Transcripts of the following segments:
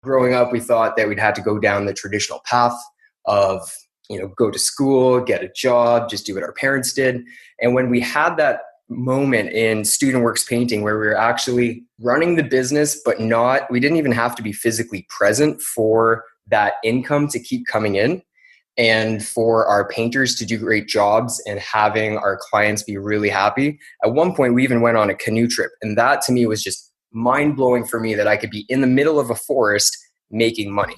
Growing up, we thought that we'd have to go down the traditional path of, go to school, get a job, just do what our parents did. And when we had that moment in Student Works Painting where we were actually running the business, but we didn't even have to be physically present for that income to keep coming in and for our painters to do great jobs and having our clients be really happy. At one point, we even went on a canoe trip. And that to me was just mind-blowing for me that I could be in the middle of a forest making money.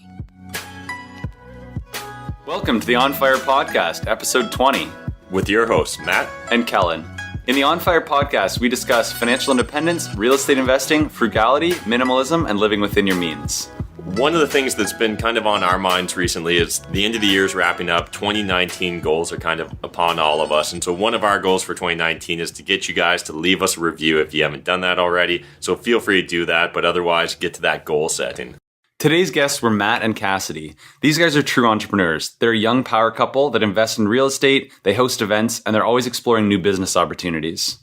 Welcome to the On Fire Podcast, episode 20. With your hosts, Matt and Kellen. In the On Fire Podcast, we discuss financial independence, real estate investing, frugality, minimalism, and living within your means. One of the things that's been kind of on our minds recently is the end of the year is wrapping up. 2019 goals are kind of upon all of us. And so one of our goals for 2019 is to get you guys to leave us a review if you haven't done that already. So feel free to do that, but otherwise get to that goal setting. Today's guests were Matt and Cassidy. These guys are true entrepreneurs. They're a young power couple that invest in real estate, they host events, and they're always exploring new business opportunities.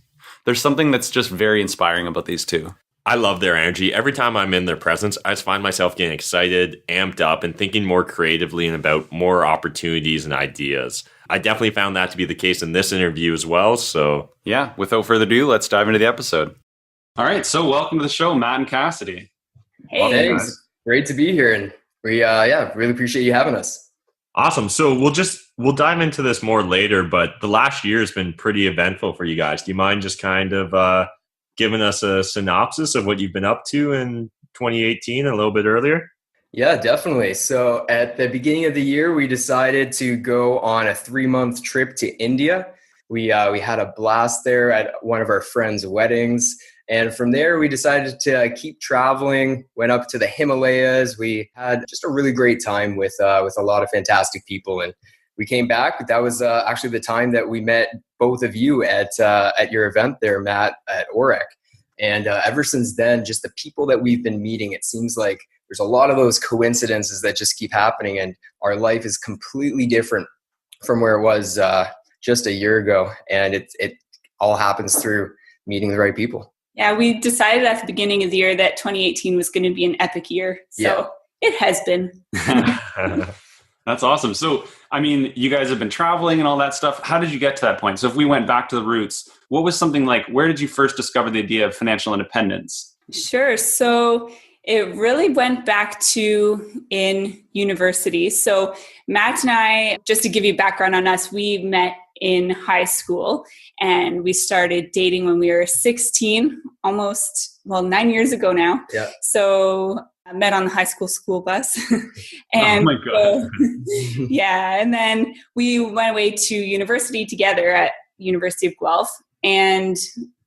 There's something that's just very inspiring about these two. I love their energy. Every time I'm in their presence, I just find myself getting excited, amped up, and thinking more creatively and about more opportunities and ideas. I definitely found that to be the case in this interview as well. So yeah, without further ado, let's dive into the episode. All right, so welcome to the show, Matt and Cassidy. Hey, thanks. Great to be here, and we really appreciate you having us. Awesome. So we'll dive into this more later, but the last year has been pretty eventful for you guys. Do you mind just kind of giving us a synopsis of what you've been up to in 2018 and a little bit earlier? Yeah, definitely. So at the beginning of the year, we decided to go on a 3-month trip to India. We had a blast there at one of our friends' weddings. And from there, we decided to keep traveling, went up to the Himalayas. We had just a really great time with a lot of fantastic people. And we came back. That was actually the time that we met both of you at your event there, Matt, at OREC. And ever since then, just the people that we've been meeting, it seems like there's a lot of those coincidences that just keep happening. And our life is completely different from where it was just a year ago. And it all happens through meeting the right people. Yeah, we decided at the beginning of the year that 2018 was going to be an epic year. So It has been. That's awesome. So, I mean, you guys have been traveling and all that stuff. How did you get to that point? So if we went back to the roots, what was something like, where did you first discover the idea of financial independence? Sure. So it really went back to in university. So Matt and I, just to give you background on us, we met in high school and we started dating when we were 16, 9 years ago now. Yeah. So I met on the high school bus. And oh my God. And then we went away to university together at University of Guelph. And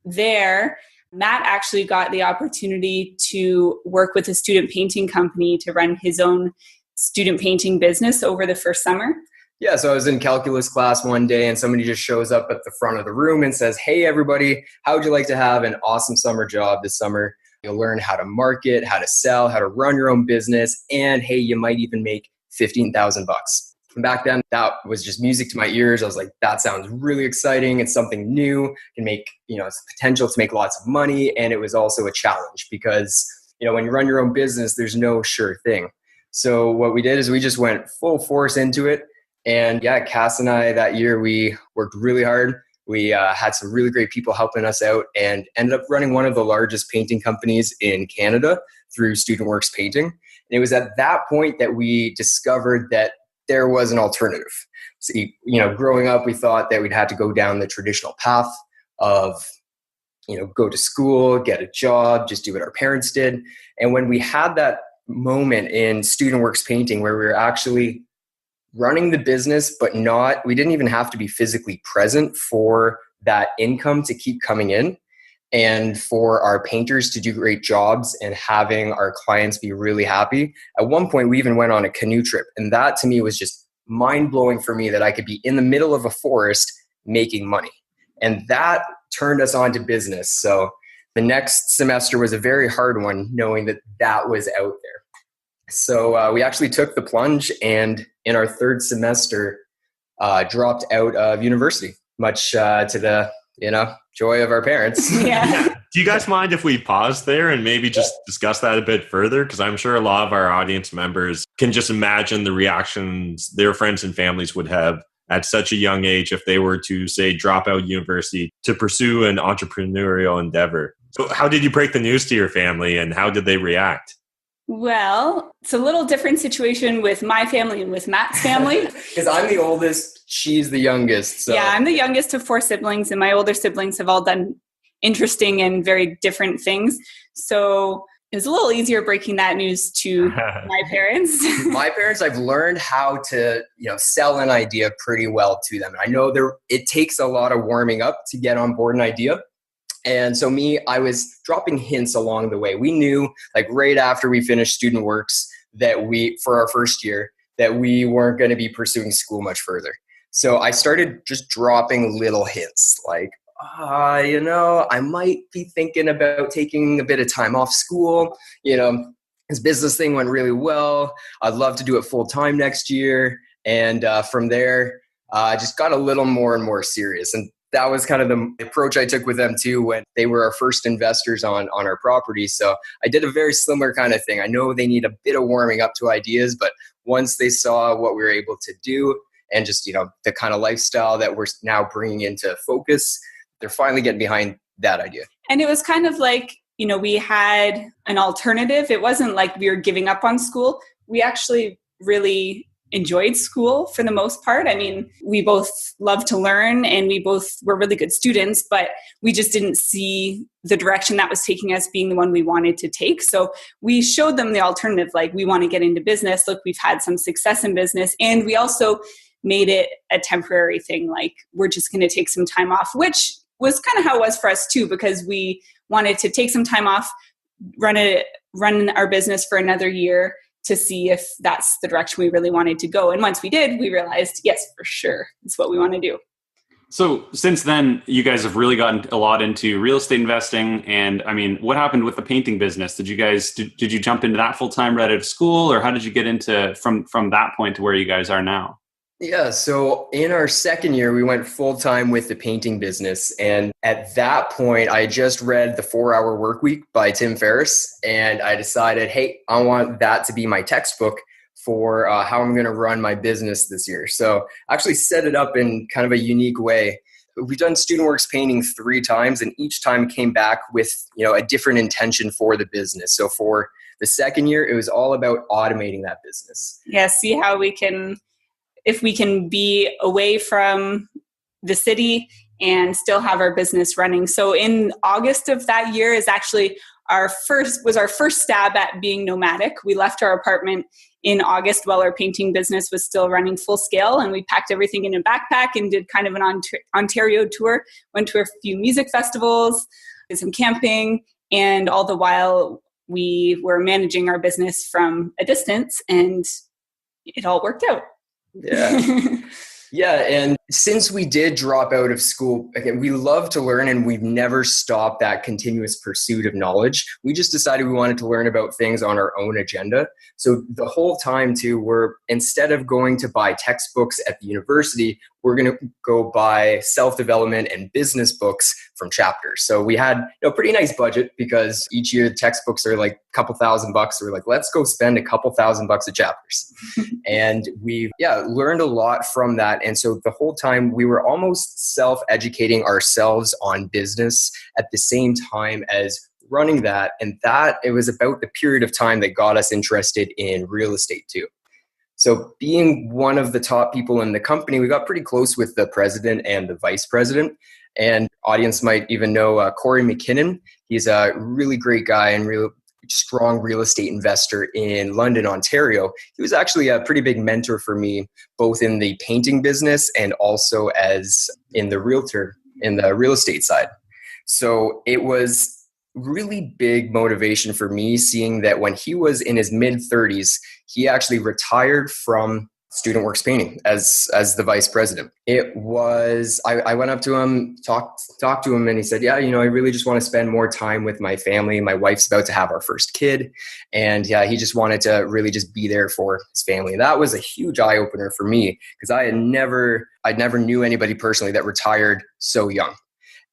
there, Matt actually got the opportunity to work with a student painting company to run his own student painting business over the first summer. Yeah, so I was in calculus class one day and somebody just shows up at the front of the room and says, "Hey, everybody, how would you like to have an awesome summer job this summer? You'll learn how to market, how to sell, how to run your own business, and hey, you might even make $15,000 bucks." And back then, that was just music to my ears. I was like, that sounds really exciting. It's something new. Can make, it's potential to make lots of money. And it was also a challenge because, when you run your own business, there's no sure thing. So what we did is we just went full force into it. And yeah, Cass and I that year, we worked really hard. We had some really great people helping us out and ended up running one of the largest painting companies in Canada through Student Works Painting. And it was at that point that we discovered that there was an alternative. So, growing up, we thought that we'd have to go down the traditional path of, go to school, get a job, just do what our parents did. And when we had that moment in Student Works Painting where we were actually running the business, but we didn't even have to be physically present for that income to keep coming in and for our painters to do great jobs and having our clients be really happy. At one point, we even went on a canoe trip. And that to me was just mind-blowing for me that I could be in the middle of a forest making money. And that turned us on to business. So the next semester was a very hard one, knowing that was out there. So we actually took the plunge and in our third semester dropped out of university, much to the joy of our parents. Yeah. Do you guys mind if we pause there and maybe just discuss that a bit further? Because I'm sure a lot of our audience members can just imagine the reactions their friends and families would have at such a young age if they were to, say, drop out university to pursue an entrepreneurial endeavor. So how did you break the news to your family and how did they react? Well, it's a little different situation with my family and with Matt's family. Because I'm the oldest, she's the youngest. So. Yeah, I'm the youngest of 4 siblings, and my older siblings have all done interesting and very different things. So it was a little easier breaking that news to my parents. My parents, I've learned how to, sell an idea pretty well to them. I know it takes a lot of warming up to get on board an idea. And so I was dropping hints along the way. We knew, like right after we finished Student Works, that for our first year, that we weren't going to be pursuing school much further. So I started just dropping little hints like, I might be thinking about taking a bit of time off school. This business thing went really well. I'd love to do it full time next year. And from there, I just got a little more and more serious. And that was kind of the approach I took with them too when they were our first investors on our property. So I did a very similar kind of thing. I know they need a bit of warming up to ideas, but once they saw what we were able to do and just, the kind of lifestyle that we're now bringing into focus, they're finally getting behind that idea. And it was kind of like, we had an alternative. It wasn't like we were giving up on school. We actually really enjoyed school for the most part. I mean, we both love to learn and we both were really good students, but we just didn't see the direction that was taking us being the one we wanted to take. So we showed them the alternative, like we want to get into business. Look, we've had some success in business. And we also made it a temporary thing. Like we're just going to take some time off, which was kind of how it was for us too, because we wanted to take some time off, run our business for another year to see if that's the direction we really wanted to go. And once we did, we realized, yes, for sure, it's what we want to do. So since then, you guys have really gotten a lot into real estate investing. And I mean, what happened with the painting business? Did you jump into that full-time right out of school, or how did you get into from that point to where you guys are now? Yeah, so in our second year, we went full-time with the painting business. And at that point, I just read The 4-Hour Workweek by Tim Ferriss. And I decided, hey, I want that to be my textbook for how I'm going to run my business this year. So I actually set it up in kind of a unique way. We've done Student Works painting 3 times, and each time came back with a different intention for the business. So for the second year, it was all about automating that business. Yeah, see how if we can be away from the city and still have our business running. So in August of that year is actually our first stab at being nomadic. We left our apartment in August while our painting business was still running full scale, and we packed everything in a backpack and did kind of an Ontario tour, went to a few music festivals, did some camping, and all the while we were managing our business from a distance, and it all worked out. Yeah. Yeah. And since we did drop out of school, again, we love to learn and we've never stopped that continuous pursuit of knowledge. We just decided we wanted to learn about things on our own agenda. So the whole time too, instead of going to buy textbooks at the university, we're going to go buy self-development and business books from Chapters. So we had a pretty nice budget because each year the textbooks are like a couple $1,000. So we're like, let's go spend a couple $1,000 at Chapters. And we've learned a lot from that. And so the whole time we were almost self-educating ourselves on business at the same time as running that. And that it was about the period of time that got us interested in real estate too. So being one of the top people in the company, we got pretty close with the president and the vice president. And audience might even know Corey McKinnon. He's a really great guy and real strong real estate investor in London, Ontario. He was actually a pretty big mentor for me, both in the painting business and also as in the real estate side. So it was really big motivation for me seeing that when he was in his mid-30s, he actually retired from Student Works Painting as the vice president. It was, I went up to him, talked to him, and he said, I really just want to spend more time with my family. My wife's about to have our first kid. And he just wanted to really just be there for his family. That was a huge eye opener for me because I never knew anybody personally that retired so young.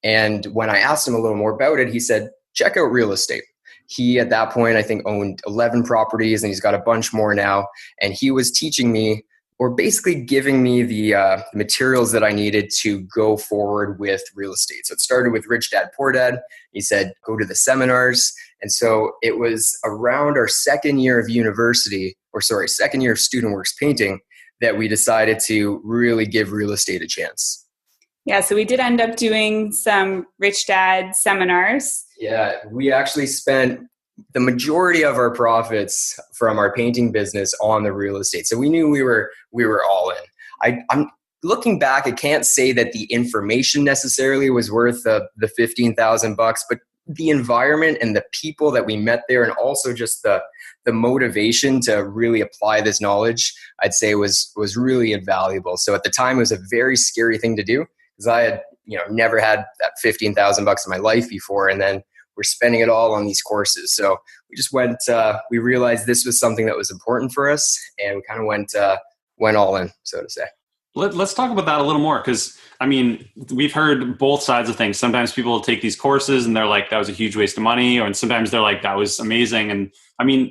And when I asked him a little more about it, he said, check out real estate. He, at that point, I think owned 11 properties, and he's got a bunch more now. And he was teaching me, or basically giving me the materials that I needed to go forward with real estate. So it started with Rich Dad, Poor Dad. He said, go to the seminars. And so it was around our second year of second year of Student Works Painting that we decided to really give real estate a chance. Yeah, so we did end up doing some Rich Dad seminars. Yeah, we actually spent the majority of our profits from our painting business on the real estate. So we knew we were all in. I'm looking back, I can't say that the information necessarily was worth the $15,000, but the environment and the people that we met there, and also just the motivation to really apply this knowledge, I'd say was really invaluable. So at the time, it was a very scary thing to do, because I had never had that $15,000 in my life before, and then we're spending it all on these courses. So we just we realized this was something that was important for us, and we kind of went all in, so to say. Let's talk about that a little more, because we've heard both sides of things. Sometimes people take these courses and they're like, that was a huge waste of money, and sometimes they're like, that was amazing. And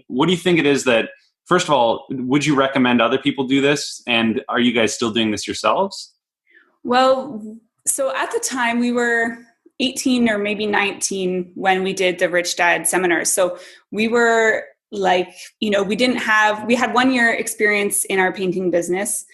what do you think it is that, first of all, would you recommend other people do this? And are you guys still doing this yourselves? Well, so at the time we were 18 or maybe 19 when we did the Rich Dad seminars. So we were like, we had 1 year experience in our painting business.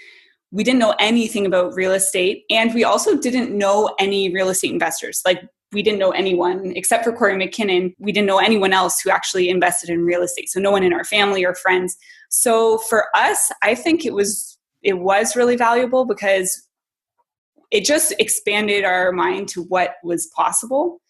We didn't know anything about real estate. And we also didn't know any real estate investors. Like, we didn't know anyone except for Corey McKinnon. We didn't know anyone else who actually invested in real estate. So no one in our family or friends. So for us, I think it was really valuable, because it just expanded our mind to what was possible.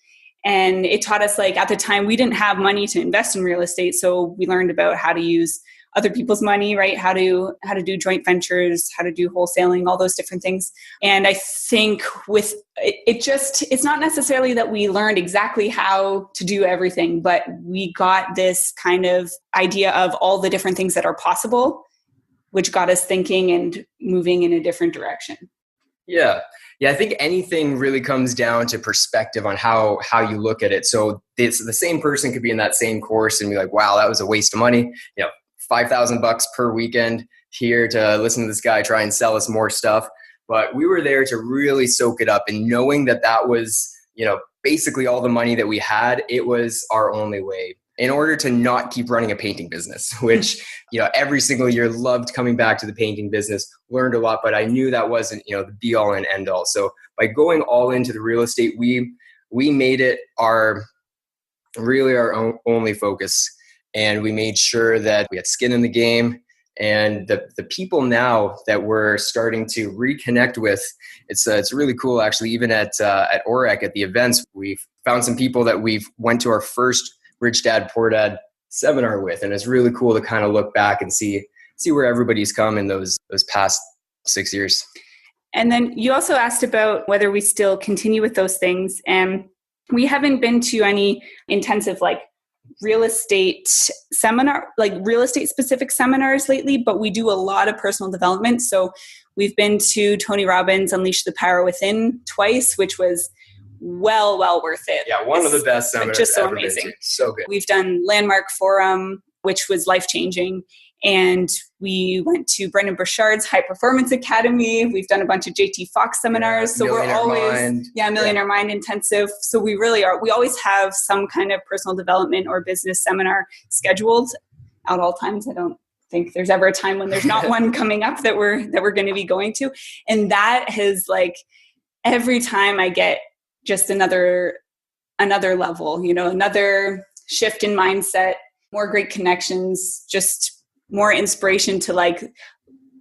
And it taught us, like, at the time, we didn't have money to invest in real estate. So we learned about how to use other people's money, right? How to do joint ventures, how to do wholesaling, all those different things. And I think with it's not necessarily that we learned exactly how to do everything, but we got this kind of idea of all the different things that are possible, which got us thinking and moving in a different direction. Yeah. I think anything really comes down to perspective on how you look at it. So the same person could be in that same course and be like, wow, that was a waste of money. $5,000 per weekend here to listen to this guy try and sell us more stuff. But we were there to really soak it up, and knowing that was, basically all the money that we had, it was our only way in order to not keep running a painting business, which, every single year loved coming back to the painting business, learned a lot, but I knew that wasn't, the be all and end all. So by going all into the real estate, we made it our only focus. And we made sure that we had skin in the game. And the people now that we're starting to reconnect with, it's really cool, actually. Even at OREC, at the events, we've found some people that we've went to our first Rich Dad, Poor Dad seminar with. And it's really cool to kind of look back and see where everybody's come in those past 6 years. And then you also asked about whether we still continue with those things. And we haven't been to any intensive, real estate specific seminars lately, but we do a lot of personal development. So we've been to Tony Robbins' Unleash the Power Within twice, which was well worth it. Yeah, one of the best seminars. Just so ever amazing. So good. We've done Landmark Forum, which was life-changing. And we went to Brendan Burchard's High Performance Academy. We've done a bunch of JT Fox seminars. So we're always, Millionaire Mind Intensive. So we really are. We always have some kind of personal development or business seminar scheduled at all times. I don't think there's ever a time when there's not one coming up that we're going to be going to. And that has, every time I get just another level, another shift in mindset, more great connections, just more inspiration to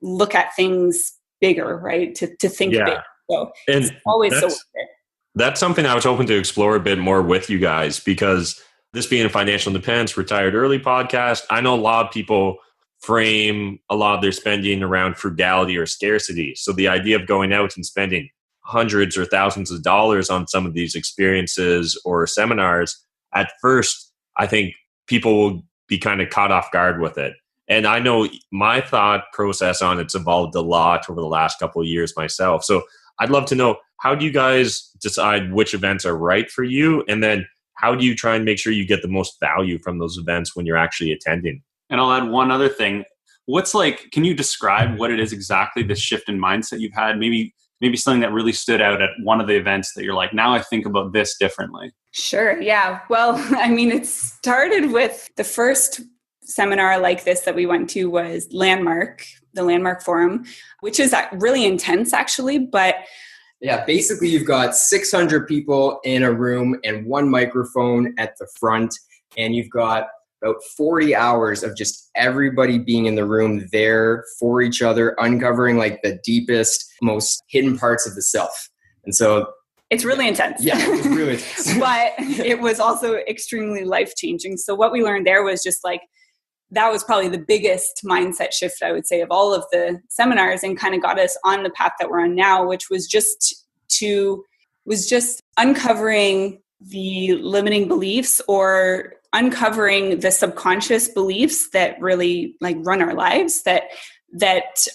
look at things bigger, right? To think big. So it's always so worth it. That's something I was hoping to explore a bit more with you guys, because this being a financial independence, retired early podcast, I know a lot of people frame a lot of their spending around frugality or scarcity. So the idea of going out and spending hundreds or thousands of dollars on some of these experiences or seminars, at first, I think people will be kind of caught off guard with it. And I know my thought process on it's evolved a lot over the last couple of years myself. So I'd love to know, how do you guys decide which events are right for you? And then how do you try and make sure you get the most value from those events when you're actually attending? And I'll add one other thing. Can you describe what it is exactly, the shift in mindset you've had? Maybe something that really stood out at one of the events that you're like, now I think about this differently. Sure. Yeah. Well, I mean, it started with the first seminar like this that we went to was the Landmark Forum, which is really intense actually, but yeah, basically you've got 600 people in a room and one microphone at the front, and you've got about 40 hours of just everybody being in the room there for each other, uncovering like the deepest, most hidden parts of the self. And so it's really intense. Yeah, it was really intense. But it was also extremely life-changing. So what we learned there was just like, that was probably the biggest mindset shift, I would say, of all of the seminars, and kind of got us on the path that we're on now, which was just uncovering the limiting beliefs, or uncovering the subconscious beliefs that really like run our lives, that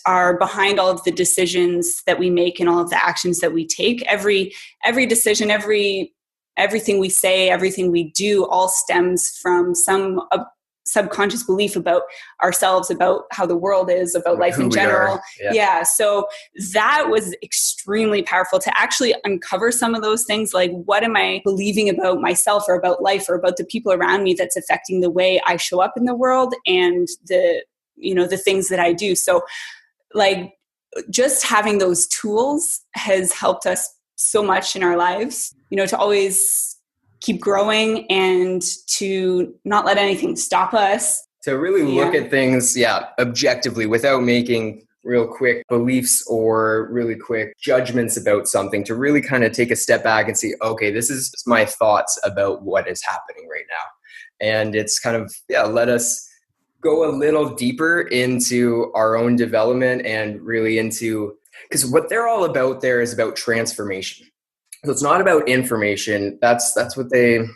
are behind all of the decisions that we make and all of the actions that we take. Every decision, everything we say, everything we do, all stems from some subconscious belief about ourselves, about how the world is, about life in general. Yeah. So that was extremely powerful to actually uncover some of those things. Like, what am I believing about myself or about life or about the people around me that's affecting the way I show up in the world and the things that I do. So like, just having those tools has helped us so much in our lives, to always keep growing and to not let anything stop us. To really look at things, objectively, without making real quick beliefs or really quick judgments about something, to really kind of take a step back and see, okay, this is my thoughts about what is happening right now. And it's kind of, let us go a little deeper into our own development and really into, because what they're all about there is about transformation. So it's not about information. That's what they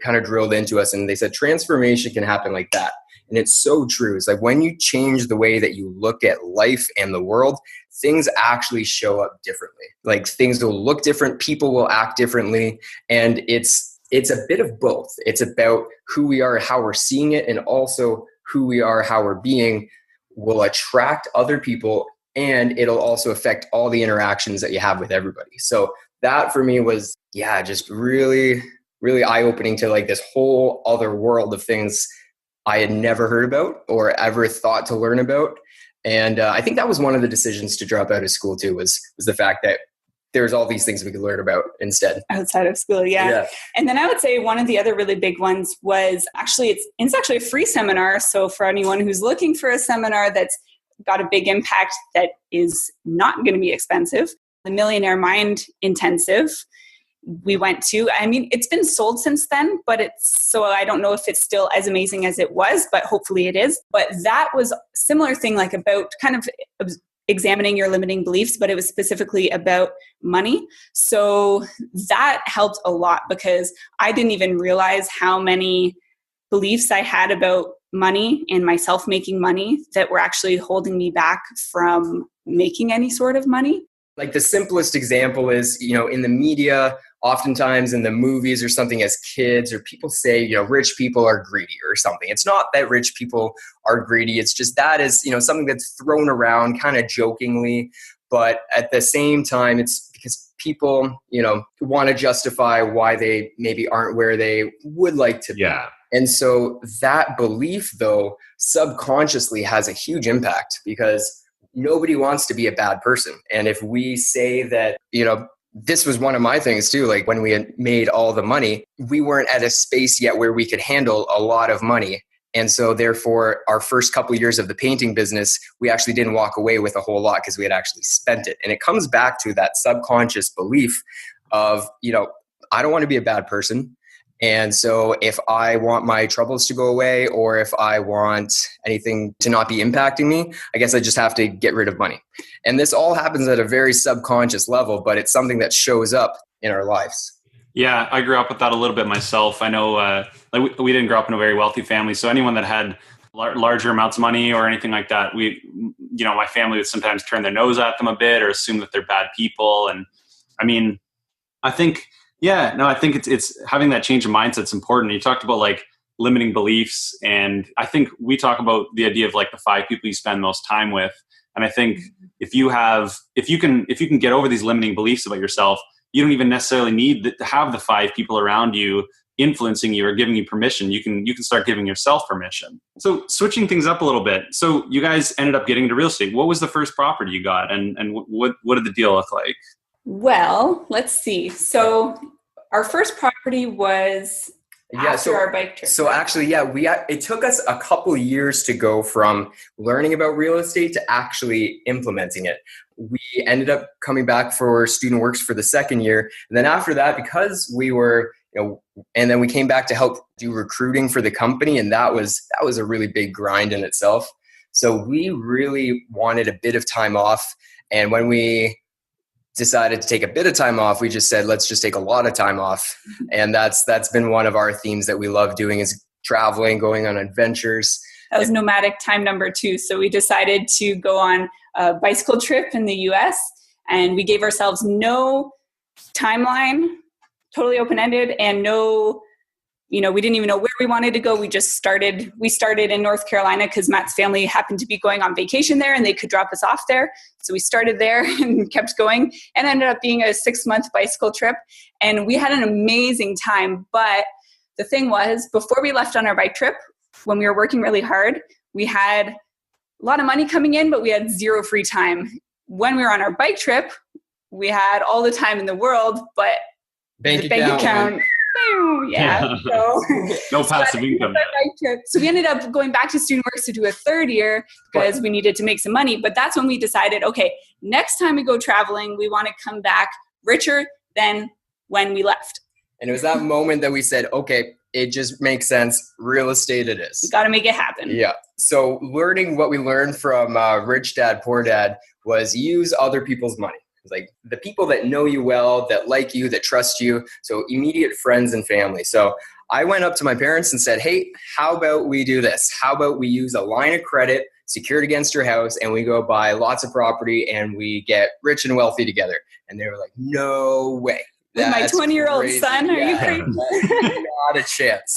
kind of drilled into us. And they said transformation can happen like that. And it's so true. It's like when you change the way that you look at life and the world, things actually show up differently. Like things will look different, people will act differently. And it's a bit of both. It's about who we are, how we're seeing it, and also who we are, how we're being will attract other people. And it'll also affect all the interactions that you have with everybody. So that for me was, just really, really eye-opening to like this whole other world of things I had never heard about or ever thought to learn about. And I think that was one of the decisions to drop out of school too, was the fact that there's all these things we could learn about instead. Outside of school, yeah. And then I would say one of the other really big ones was it's actually a free seminar. So for anyone who's looking for a seminar that's got a big impact that is not going to be expensive, the Millionaire Mind Intensive we went to. I mean, it's been sold since then, but so I don't know if it's still as amazing as it was, but hopefully it is. But that was a similar thing, like about kind of examining your limiting beliefs, but it was specifically about money. So that helped a lot because I didn't even realize how many beliefs I had about money and myself making money that were actually holding me back from making any sort of money. Like the simplest example is, in the media, oftentimes in the movies or something as kids, or people say, rich people are greedy or something. It's not that rich people are greedy. It's just that is, something that's thrown around kind of jokingly. But at the same time, it's because people, want to justify why they maybe aren't where they would like to be. Yeah. And so that belief, though, subconsciously has a huge impact because nobody wants to be a bad person. And if we say that, this was one of my things too, like when we had made all the money, we weren't at a space yet where we could handle a lot of money. And so therefore, our first couple of years of the painting business, we actually didn't walk away with a whole lot because we had actually spent it. And it comes back to that subconscious belief of, I don't want to be a bad person. And so if I want my troubles to go away, or if I want anything to not be impacting me, I guess I just have to get rid of money. And this all happens at a very subconscious level, but it's something that shows up in our lives. Yeah, I grew up with that a little bit myself. I know we didn't grow up in a very wealthy family. So anyone that had larger amounts of money or anything like that, my family would sometimes turn their nose at them a bit or assume that they're bad people. And I mean, I think it's having that change of mindset is important. You talked about like limiting beliefs, and I think we talk about the idea of like the 5 people you spend most time with. And I think if you can get over these limiting beliefs about yourself, you don't even necessarily need to have the 5 people around you influencing you or giving you permission. You can start giving yourself permission. So switching things up a little bit. So you guys ended up getting into real estate. What was the first property you got, and what did the deal look like? Well, let's see. So our first property was after our bike trip. So actually, it took us a couple years to go from learning about real estate to actually implementing it. We ended up coming back for Student Works for the second year. And then after that, because we were, and then we came back to help do recruiting for the company. And that was a really big grind in itself. So we really wanted a bit of time off. And when we decided to take a bit of time off, we just said, let's just take a lot of time off. And that's been one of our themes that we love doing, is traveling, going on adventures. That was nomadic time number 2. So we decided to go on a bicycle trip in the US, and we gave ourselves no timeline, totally open-ended, and no, we didn't even know where we wanted to go. We started in North Carolina because Matt's family happened to be going on vacation there and they could drop us off there. So we started there and kept going, and ended up being a 6-month bicycle trip. And we had an amazing time. But the thing was, before we left on our bike trip, when we were working really hard, we had a lot of money coming in, but we had 0 free time. When we were on our bike trip, we had all the time in the world, but bank account. Yeah. So, no passive income. So we ended up going back to Student Works to do a 3rd year because we needed to make some money. But that's when we decided, okay, next time we go traveling, we want to come back richer than when we left. And it was that moment that we said, okay, it just makes sense. Real estate it is. We got to make it happen. Yeah. So learning what we learned from Rich Dad, Poor Dad was use other people's money. Like the people that know you well, that like you, that trust you. So immediate friends and family. So I went up to my parents and said, hey, how about we do this? How about we use a line of credit secured against your house, and we go buy lots of property and we get rich and wealthy together? And they were like, no way. With my 20-year-old son, are you crazy? Not a chance.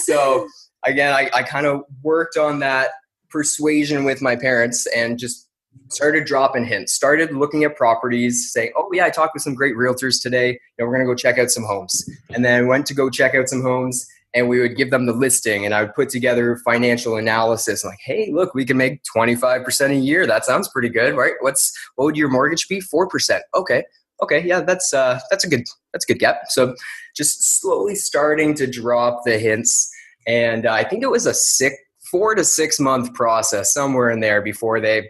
So again, I kind of worked on that persuasion with my parents and just started dropping hints, started looking at properties, saying, oh yeah, I talked with some great realtors today. We're going to go check out some homes. And then went to go check out some homes, and we would give them the listing, and I would put together financial analysis like, hey, look, we can make 25% a year. That sounds pretty good, right? What would your mortgage be? 4%. Okay. Yeah, that's a good gap. So just slowly starting to drop the hints. And I think it was a 4 to 6 month process, somewhere in there, before they,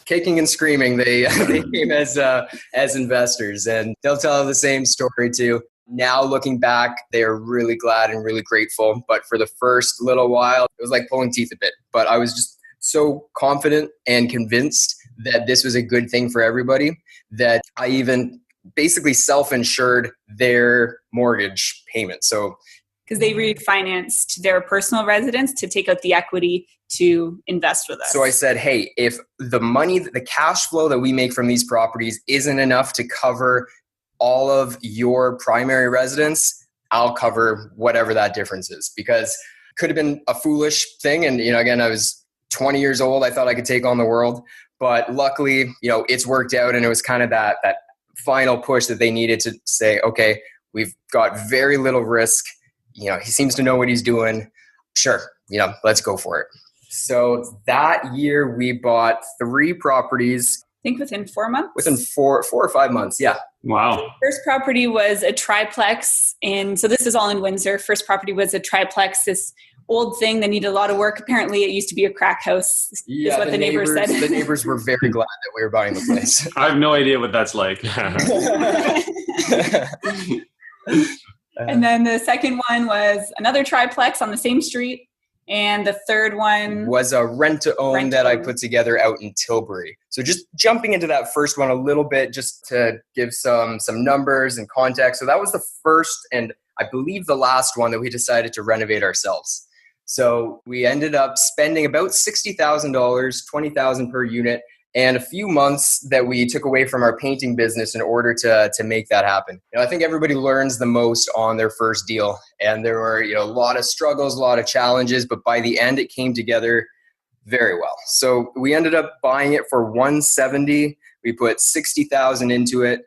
kicking and screaming, they came as investors. And they'll tell the same story too. Now looking back, they are really glad and really grateful. But for the first little while, it was like pulling teeth a bit. But I was just so confident and convinced that this was a good thing for everybody that I even basically self-insured their mortgage payment. So because they refinanced their personal residence to take out the equity to invest with us. So I said, hey, if the money, the cash flow that we make from these properties isn't enough to cover all of your primary residence, I'll cover whatever that difference is. Because it could have been a foolish thing. And, again, I was 20 years old. I thought I could take on the world. But luckily, it's worked out. And it was kind of that final push that they needed to say, okay, we've got very little risk. He seems to know what he's doing. Sure, let's go for it. So that year we bought 3 properties. I think within 4 months? Within 4 or 5 months, yeah. Wow. First property was a triplex. And so this is all in Windsor. First property was a triplex, this old thing that needed a lot of work. Apparently it used to be a crack house, is what the neighbors said. The neighbors were very glad that we were buying the place. I have no idea what that's like. And then the second one was another triplex on the same street. And the third one was a rent-to-own that I put together out in Tilbury. So just jumping into that first one a little bit, just to give some numbers and context. So that was the first and I believe the last one that we decided to renovate ourselves. So we ended up spending about $60,000, $20,000 per unit, and a few months that we took away from our painting business in order to make that happen. I think everybody learns the most on their first deal, and there were a lot of struggles, a lot of challenges, but by the end it came together very well. So we ended up buying it for $170,000. We put $60,000 into it,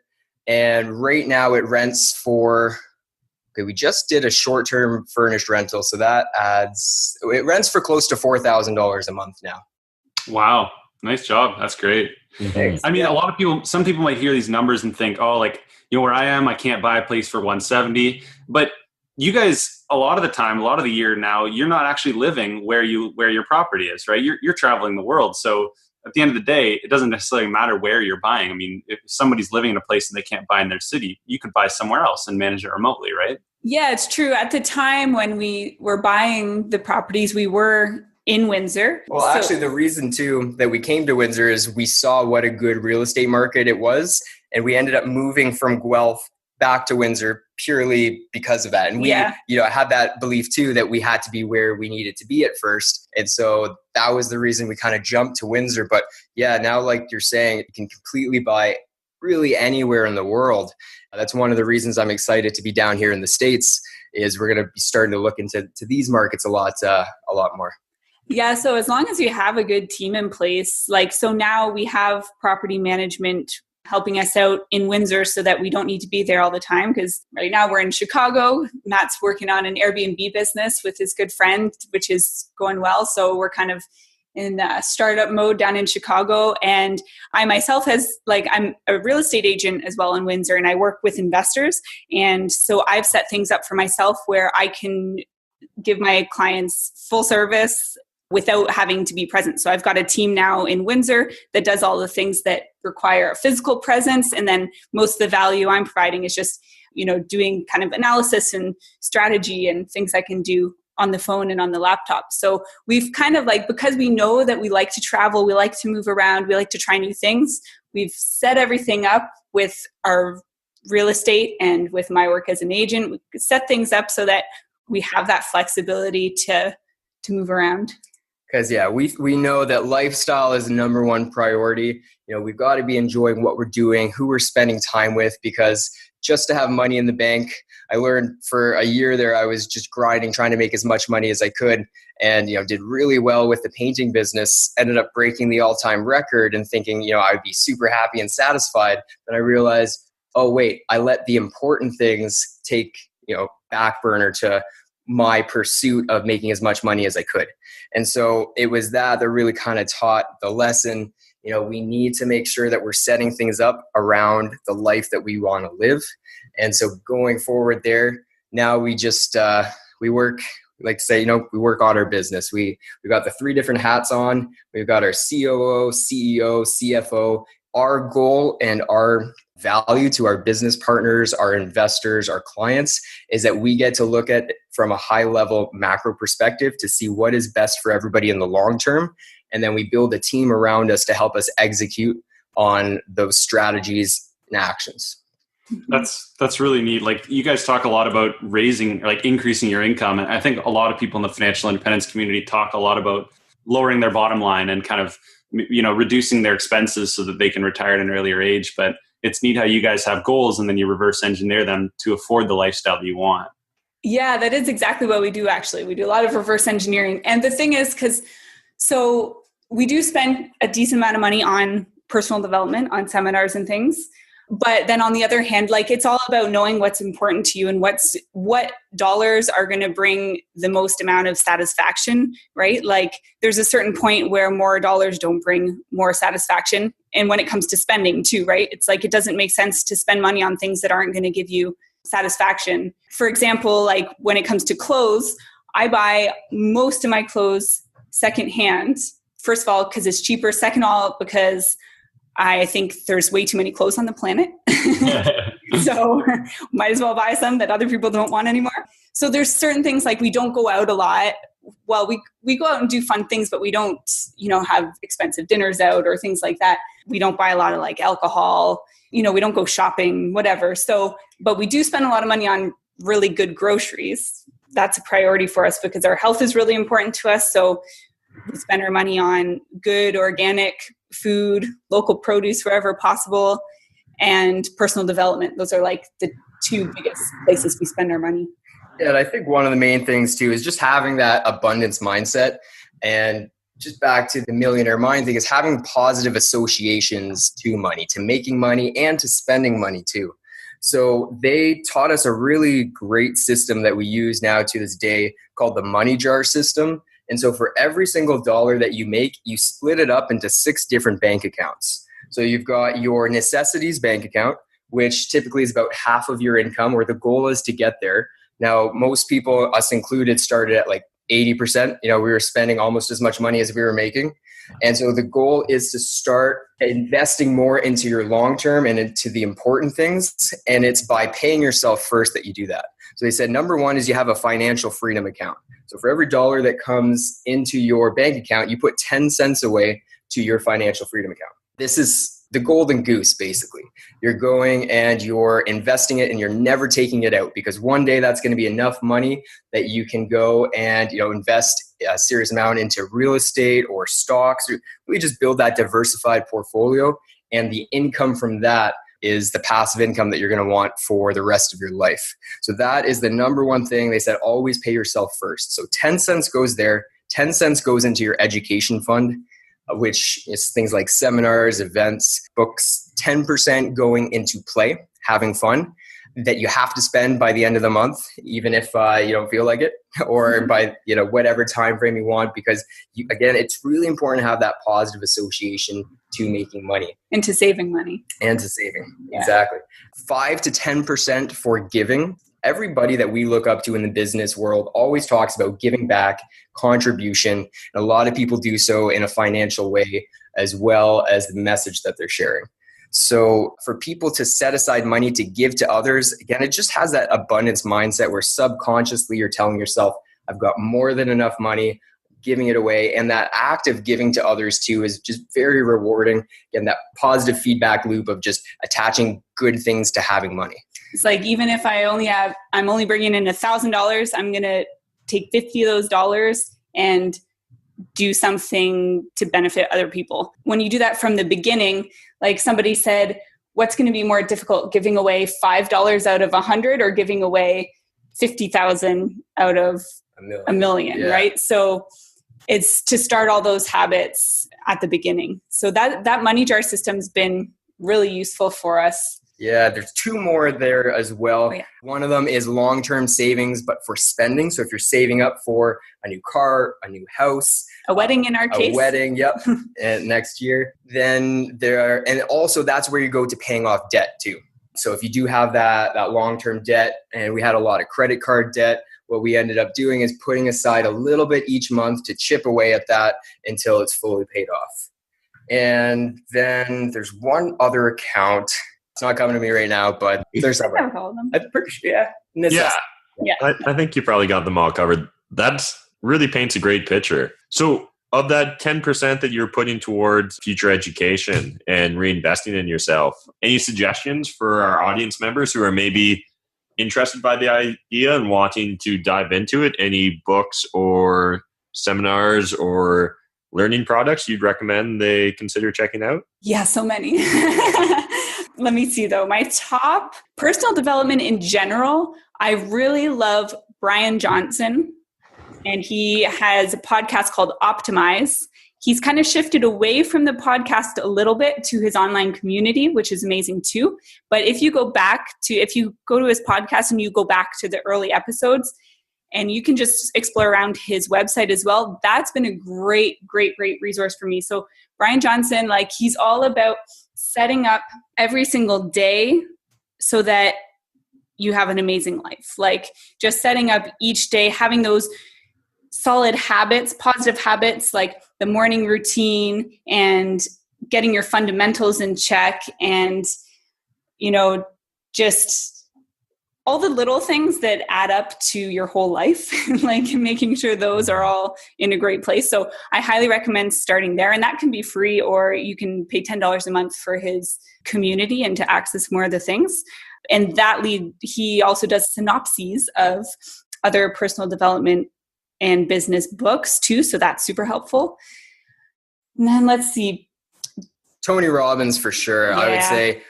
and right now it rents for. Okay, we just did a short-term furnished rental, so it rents for close to $4,000 a month now. Wow. Nice job. That's great. Thanks. I mean, some people might hear these numbers and think, oh, where I am, I can't buy a place for $170,000. But you guys, a lot of the time, a lot of the year now, you're not actually living where your property is, right? You're traveling the world. So at the end of the day, it doesn't necessarily matter where you're buying. I mean, if somebody's living in a place and they can't buy in their city, you could buy somewhere else and manage it remotely, right? Yeah, it's true. At the time when we were buying the properties, we were in Windsor. Well, actually, the reason too that we came to Windsor is we saw what a good real estate market it was, and we ended up moving from Guelph back to Windsor purely because of that. And we, had that belief too that we had to be where we needed to be at first, and so that was the reason we kind of jumped to Windsor. But yeah, now like you're saying, you can completely buy really anywhere in the world. That's one of the reasons I'm excited to be down here in the States. Is we're going to be starting to look into these markets a lot more. Yeah, so as long as you have a good team in place, so now we have property management helping us out in Windsor so that we don't need to be there all the time, because right now we're in Chicago. Matt's working on an Airbnb business with his good friend, which is going well. So we're kind of in startup mode down in Chicago. And I myself I'm a real estate agent as well in Windsor, and I work with investors. And so I've set things up for myself where I can give my clients full service without having to be present. So I've got a team now in Windsor that does all the things that require a physical presence. And then most of the value I'm providing is just, doing kind of analysis and strategy and things I can do on the phone and on the laptop. So we've kind of because we know that we like to travel, we like to move around, we like to try new things. We've set everything up with our real estate and with my work as an agent. We set things up so that we have that flexibility to move around. Because we know that lifestyle is the number one priority. We've got to be enjoying what we're doing, who we're spending time with, because just to have money in the bank, I learned for a year there, I was just grinding, trying to make as much money as I could, and did really well with the painting business, ended up breaking the all-time record and thinking, I'd be super happy and satisfied. Then I realized, oh wait, I let the important things take, back burner to my pursuit of making as much money as I could. And so it was that really kind of taught the lesson, we need to make sure that we're setting things up around the life that we want to live. And so going forward there, now we just, we work, we like to say, we work on our business. We've got the 3 different hats on. We've got our COO, CEO, CFO. Our goal and our value to our business partners, our investors, our clients is that we get to look at it from a high level macro perspective to see what is best for everybody in the long term. And then we build a team around us to help us execute on those strategies and actions. That's really neat. You guys talk a lot about increasing your income. And I think a lot of people in the financial independence community talk a lot about lowering their bottom line and kind of, reducing their expenses so that they can retire at an earlier age. But it's neat how you guys have goals and then you reverse engineer them to afford the lifestyle that you want. Yeah, that is exactly what we do. Actually, we do a lot of reverse engineering. And the thing is, so we do spend a decent amount of money on personal development, on seminars and things. But then on the other hand, it's all about knowing what's important to you and what dollars are going to bring the most amount of satisfaction, right? There's a certain point where more dollars don't bring more satisfaction. And when it comes to spending too, right? It's it doesn't make sense to spend money on things that aren't going to give you satisfaction. For example, when it comes to clothes, I buy most of my clothes secondhand. First of all, because it's cheaper. Second of all, because I think there's way too many clothes on the planet. So might as well buy some that other people don't want anymore. So there's certain things we don't go out a lot. Well, we go out and do fun things, but we don't, have expensive dinners out or things like that. We don't buy a lot of alcohol, we don't go shopping, whatever. So, but we do spend a lot of money on really good groceries. that's a priority for us because our health is really important to us. So we spend our money on good organic food, local produce wherever possible, and personal development. Those are like the two biggest places we spend our money. Yeah, and I think one of the main things too is just having that abundance mindset. And just back to the millionaire mind thing is having positive associations to money, to making money, and to spending money too. So they taught us a really great system that we use now to this day called the money jar system. And so for every single dollar that you make, you split it up into 6 different bank accounts. So you've got your necessities bank account, which typically is about half of your income, where the goal is to get there. Now, most people, us included, started at like 80%. We were spending almost as much money as we were making. And so the goal is to start investing more into your long-term and into the important things. And it's by paying yourself first that you do that. So they said, number one is you have a financial freedom account. So for every dollar that comes into your bank account, you put 10 cents away to your financial freedom account. This is the golden goose, basically. You're going and you're investing it and you're never taking it out, because one day that's going to be enough money that you can go and invest a serious amount into real estate or stocks, or really just build that diversified portfolio. And the income from that is the passive income that you're going to want for the rest of your life. So that is the number one thing. They said, always pay yourself first. So 10 cents goes there. 10 cents goes into your education fund, which is things like seminars, events, books. 10% going into play, having fun, that you have to spend by the end of the month, even if you don't feel like it, or by whatever time frame you want, because again, it's really important to have that positive association to making money and to saving money. Yeah. Exactly. 5 to 10% for giving. Everybody that we look up to in the business world always talks about giving back, contribution. And a lot of people do so in a financial way as well as the message that they're sharing. So for people to set aside money to give to others, again, it just has that abundance mindset where subconsciously you're telling yourself, I've got more than enough money, giving it away. And that act of giving to others too is just very rewarding. And that positive feedback loop of just attaching good things to having money. It's like, even if I'm only bringing in $1,000, I'm going to take 50 of those dollars and do something to benefit other people. When you do that from the beginning, like somebody said, what's going to be more difficult, giving away $5 out of 100 or giving away 50,000 out of a million, yeah. Right? So it's to start all those habits at the beginning. So that money jar system's been really useful for us. Yeah, there's 2 more there as well. Oh, yeah. One of them is long-term savings, but for spending. So if you're saving up for a new car, a new house, a wedding in our case. A wedding, yep, and next year. Then and also that's where you go to paying off debt too. So if you do have that long-term debt, and we had a lot of credit card debt, what we ended up doing is putting aside a little bit each month to chip away at that until it's fully paid off. And then there's one other account. It's not coming to me right now, but there's some. I'm pretty sure, yeah. Yeah. I think you probably got them all covered. That really paints a great picture. So of that 10% that you're putting towards future education and reinvesting in yourself, any suggestions for our audience members who are maybe interested by the idea and wanting to dive into it? Any books or seminars or learning products you'd recommend they consider checking out? Yeah, so many. Let me see though. My top personal development in general, I really love Brian Johnson, and he has a podcast called Optimize. He's kind of shifted away from the podcast a little bit to his online community, which is amazing too. But if you go to his podcast and you go back to the early episodes, and you can just explore around his website as well, that's been a great resource for me. So Brian Johnson, he's all about setting up every single day so that you have an amazing life. Just setting up each day, having those solid habits, positive habits, like the morning routine and getting your fundamentals in check, and, just all the little things that add up to your whole life, making sure those are all in a great place. So I highly recommend starting there, and that can be free, or you can pay $10 a month for his community and to access more of the things. And he also does synopses of other personal development and business books too. So that's super helpful. And then let's see. Tony Robbins for sure. Yeah. I would say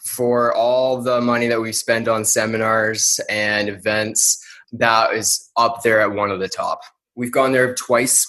for all the money that we've spent on seminars and events, that is up there at one of the top. We've gone there twice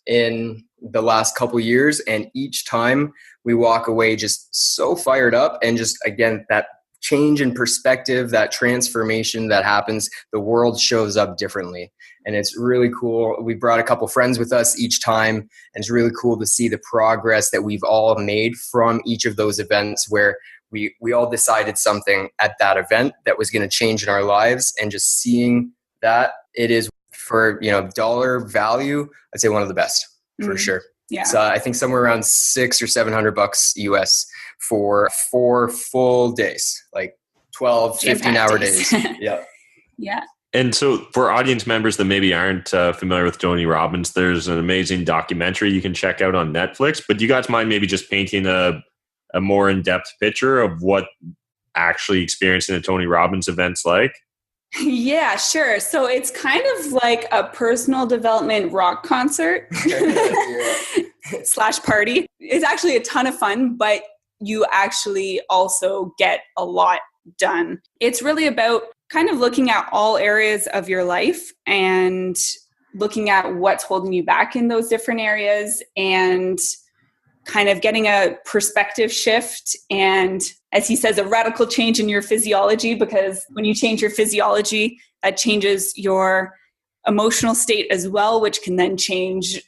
in the last couple of years, and each time we walk away just so fired up, and just, again, that change in perspective, that transformation that happens, the world shows up differently. And it's really cool. We brought a couple friends with us each time, and it's really cool to see the progress that we've all made from each of those events, where we all decided something at that event that was going to change in our lives. And just seeing that, it is, for, dollar value, I'd say one of the best for sure. Yeah. So I think somewhere around $600 or $700 US for 4 full days, like 12, 15-hour days. Yeah. Yeah. And so for audience members that maybe aren't familiar with Tony Robbins, there's an amazing documentary you can check out on Netflix. But do you guys mind maybe just painting a more in-depth picture of what actually experiencing a Tony Robbins event's like? Yeah, sure. So it's kind of like a personal development rock concert / party. It's actually a ton of fun, but you actually also get a lot done. It's really about kind of looking at all areas of your life and looking at what's holding you back in those different areas, and kind of getting a perspective shift, and, as he says, a radical change in your physiology, because when you change your physiology, that changes your emotional state as well, which can then change,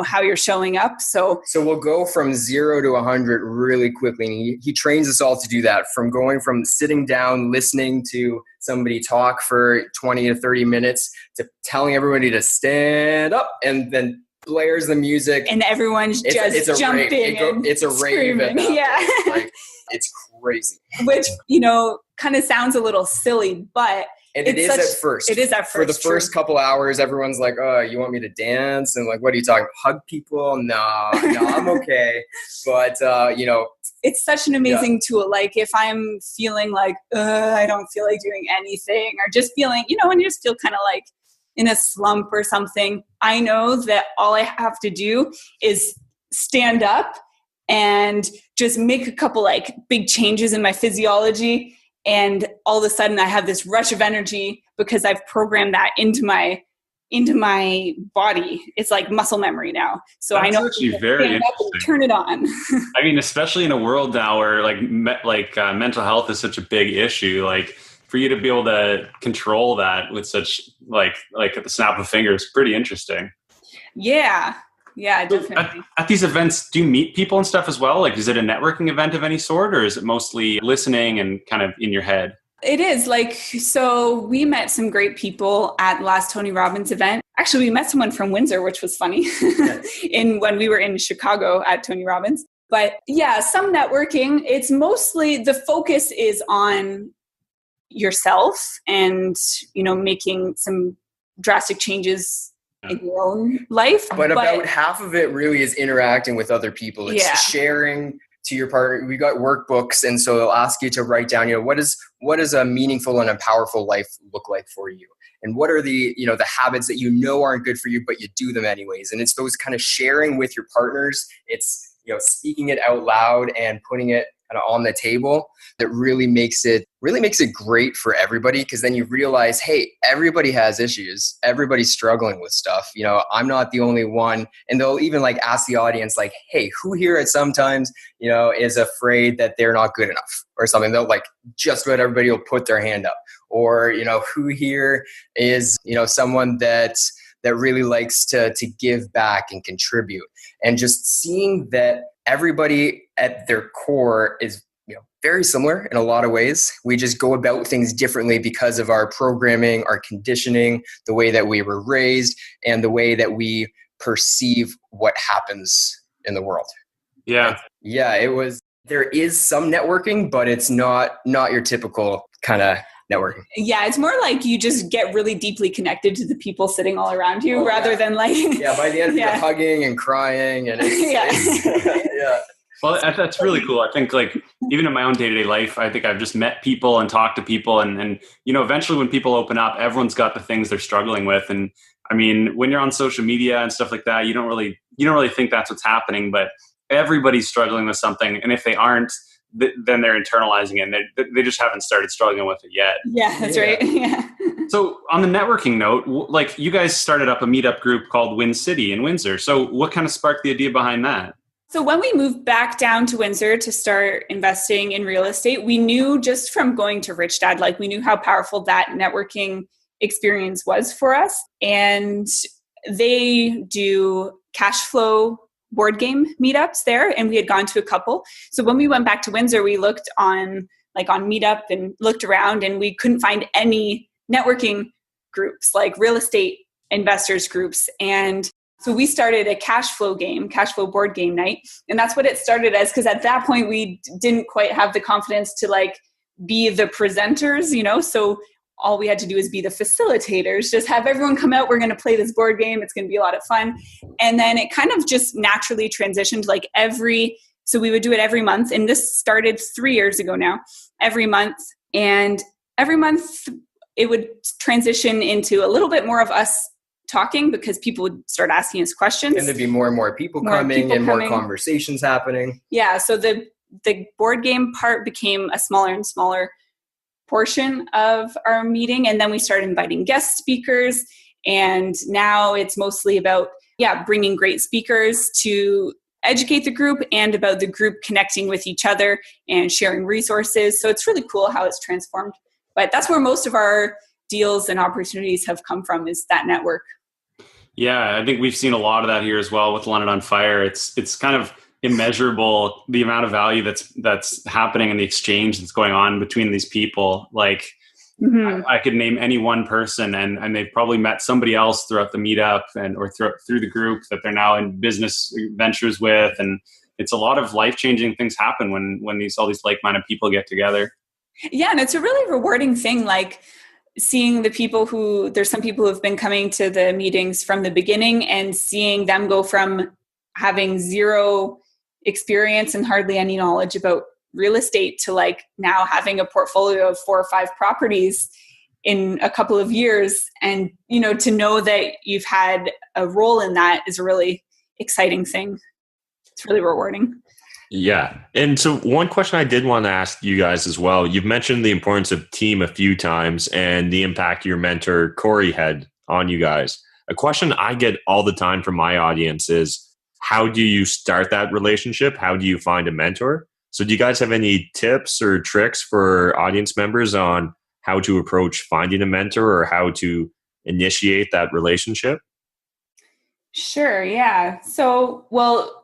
how you're showing up. So we'll go from 0 to 100 really quickly. And he trains us all to do that, from going from sitting down, listening to somebody talk for 20 to 30 minutes, to telling everybody to stand up, and then blares the music, and everyone's just jumping. It's a rave at that yeah. point. Like, it's crazy. Which, kind of sounds a little silly, but and it is at first. It is at first. For the first couple hours, everyone's like, "Oh, you want me to dance?" And like, "What are you talking? Hug people? No, I'm okay." But it's such an amazing tool. Like, if I'm feeling like I don't feel like doing anything, or just feeling, when you just feel kind of like in a slump or something, I know that all I have to do is stand up and just make a couple like big changes in my physiology, and all of a sudden I have this rush of energy because I've programmed that into my body. It's like muscle memory now. So that's I know actually very interesting. Turn it on. I mean, especially in a world now where mental health is such a big issue, like, for you to be able to control that with such like at the snap of a finger is pretty interesting. Yeah, definitely. At these events, do you meet people and stuff as well? Like, is it a networking event of any sort, or is it mostly listening and kind of in your head? It is. So we met some great people at the last Tony Robbins event. Actually, we met someone from Windsor, which was funny, when we were in Chicago at Tony Robbins. But yeah, some networking. It's mostly, the focus is on yourself and, making some drastic changes in your own life. But about half of it really is interacting with other people. It's sharing to your partner. We got workbooks, and so they'll ask you to write down, what does a meaningful and a powerful life look like for you? And what are the habits that aren't good for you, but you do them anyways? And it's those kind of sharing with your partners. It's, speaking it out loud and putting it kind of on the table that really makes it great for everybody, because then you realize, hey, everybody has issues. Everybody's struggling with stuff. I'm not the only one. And they'll even ask the audience, hey, who here at sometimes, is afraid that they're not good enough or something. They'll just about everybody will put their hand up. Or, who here is, someone that really likes to give back and contribute. And just seeing that everybody at their core is very similar in a lot of ways. We just go about things differently because of our programming, our conditioning, the way that we were raised, and the way that we perceive what happens in the world. Yeah. There is some networking, but it's not your typical kind of networking. Yeah, it's more like you just get really deeply connected to the people sitting all around you, rather than by the end you're hugging and crying and it's, Well, that's really cool. I think like even in my own day-to-day life, I think I've just met people and talked to people and eventually when people open up, everyone's got the things they're struggling with. And I mean, when you're on social media and stuff like that, you don't really think that's what's happening, but everybody's struggling with something. And if they aren't, then they're internalizing it and they just haven't started struggling with it yet. Yeah, that's right. Yeah. So on the networking note, like you guys started up a meetup group called Win City in Windsor. So what kind of sparked the idea behind that? So when we moved back down to Windsor to start investing in real estate, we knew just from going to Rich Dad, like we knew how powerful that networking experience was for us. And they do cash flow board game meetups there, and we had gone to a couple. So when we went back to Windsor, we looked on Meetup and looked around, and we couldn't find any networking groups, like real estate investors groups. And so we started a cash flow board game night. And that's what it started as, because at that point we didn't quite have the confidence to like be the presenters, so all we had to do is be the facilitators, just have everyone come out. We're going to play this board game. It's going to be a lot of fun. And then it kind of just naturally transitioned so we would do it every month. And this started 3 years ago now, every month. And every month it would transition into a little bit more of us talking because people would start asking us questions. And there'd be more and more people coming. More conversations happening. Yeah. So the board game part became a smaller and smaller portion of our meeting. And then we started inviting guest speakers. And now it's mostly about, bringing great speakers to educate the group and about the group connecting with each other and sharing resources. So it's really cool how it's transformed. But that's where most of our deals and opportunities have come from, is that network. Yeah, I think we've seen a lot of that here as well with London on Fire. It's kind of immeasurable, the amount of value that's happening in the exchange that's going on between these people. Like I could name any one person and they've probably met somebody else throughout the meetup or through the group that they're now in business ventures with. And it's a lot of life-changing things happen when all these like-minded people get together. Yeah, and it's a really rewarding thing, like seeing there's some people who have been coming to the meetings from the beginning and seeing them go from having zero experience and hardly any knowledge about real estate to like now having a portfolio of 4 or 5 properties in a couple of years. And, to know that you've had a role in that is a really exciting thing. It's really rewarding. Yeah. And so one question I did want to ask you guys as well, you've mentioned the importance of team a few times and the impact your mentor, Corey, had on you guys. A question I get all the time from my audience is, how do you start that relationship? How do you find a mentor? So do you guys have any tips or tricks for audience members on how to approach finding a mentor or how to initiate that relationship? Sure. Yeah. So,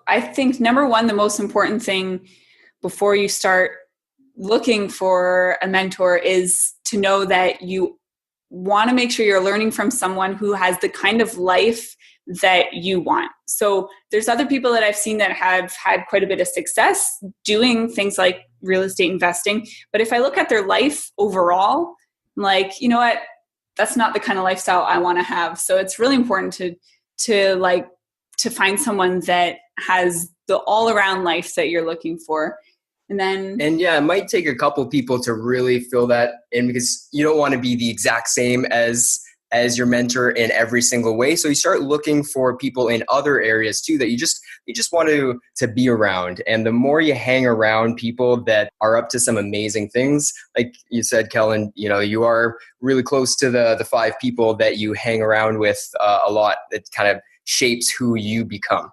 I think number one, the most important thing before you start looking for a mentor is to know that you want to make sure you're learning from someone who has the kind of life that you want. So there's other people that I've seen that have had quite a bit of success doing things like real estate investing. But if I look at their life overall, I'm like, you know what, that's not the kind of lifestyle I want to have. So it's really important to find someone that has the all around life that you're looking for. And yeah, it might take a couple people to really fill that in, because you don't want to be the exact same as your mentor in every single way. So you start looking for people in other areas too that you just want to be around. And the more you hang around people that are up to some amazing things, like you said, Kellen, you are really close to the 5 people that you hang around with a lot. That kind of shapes who you become.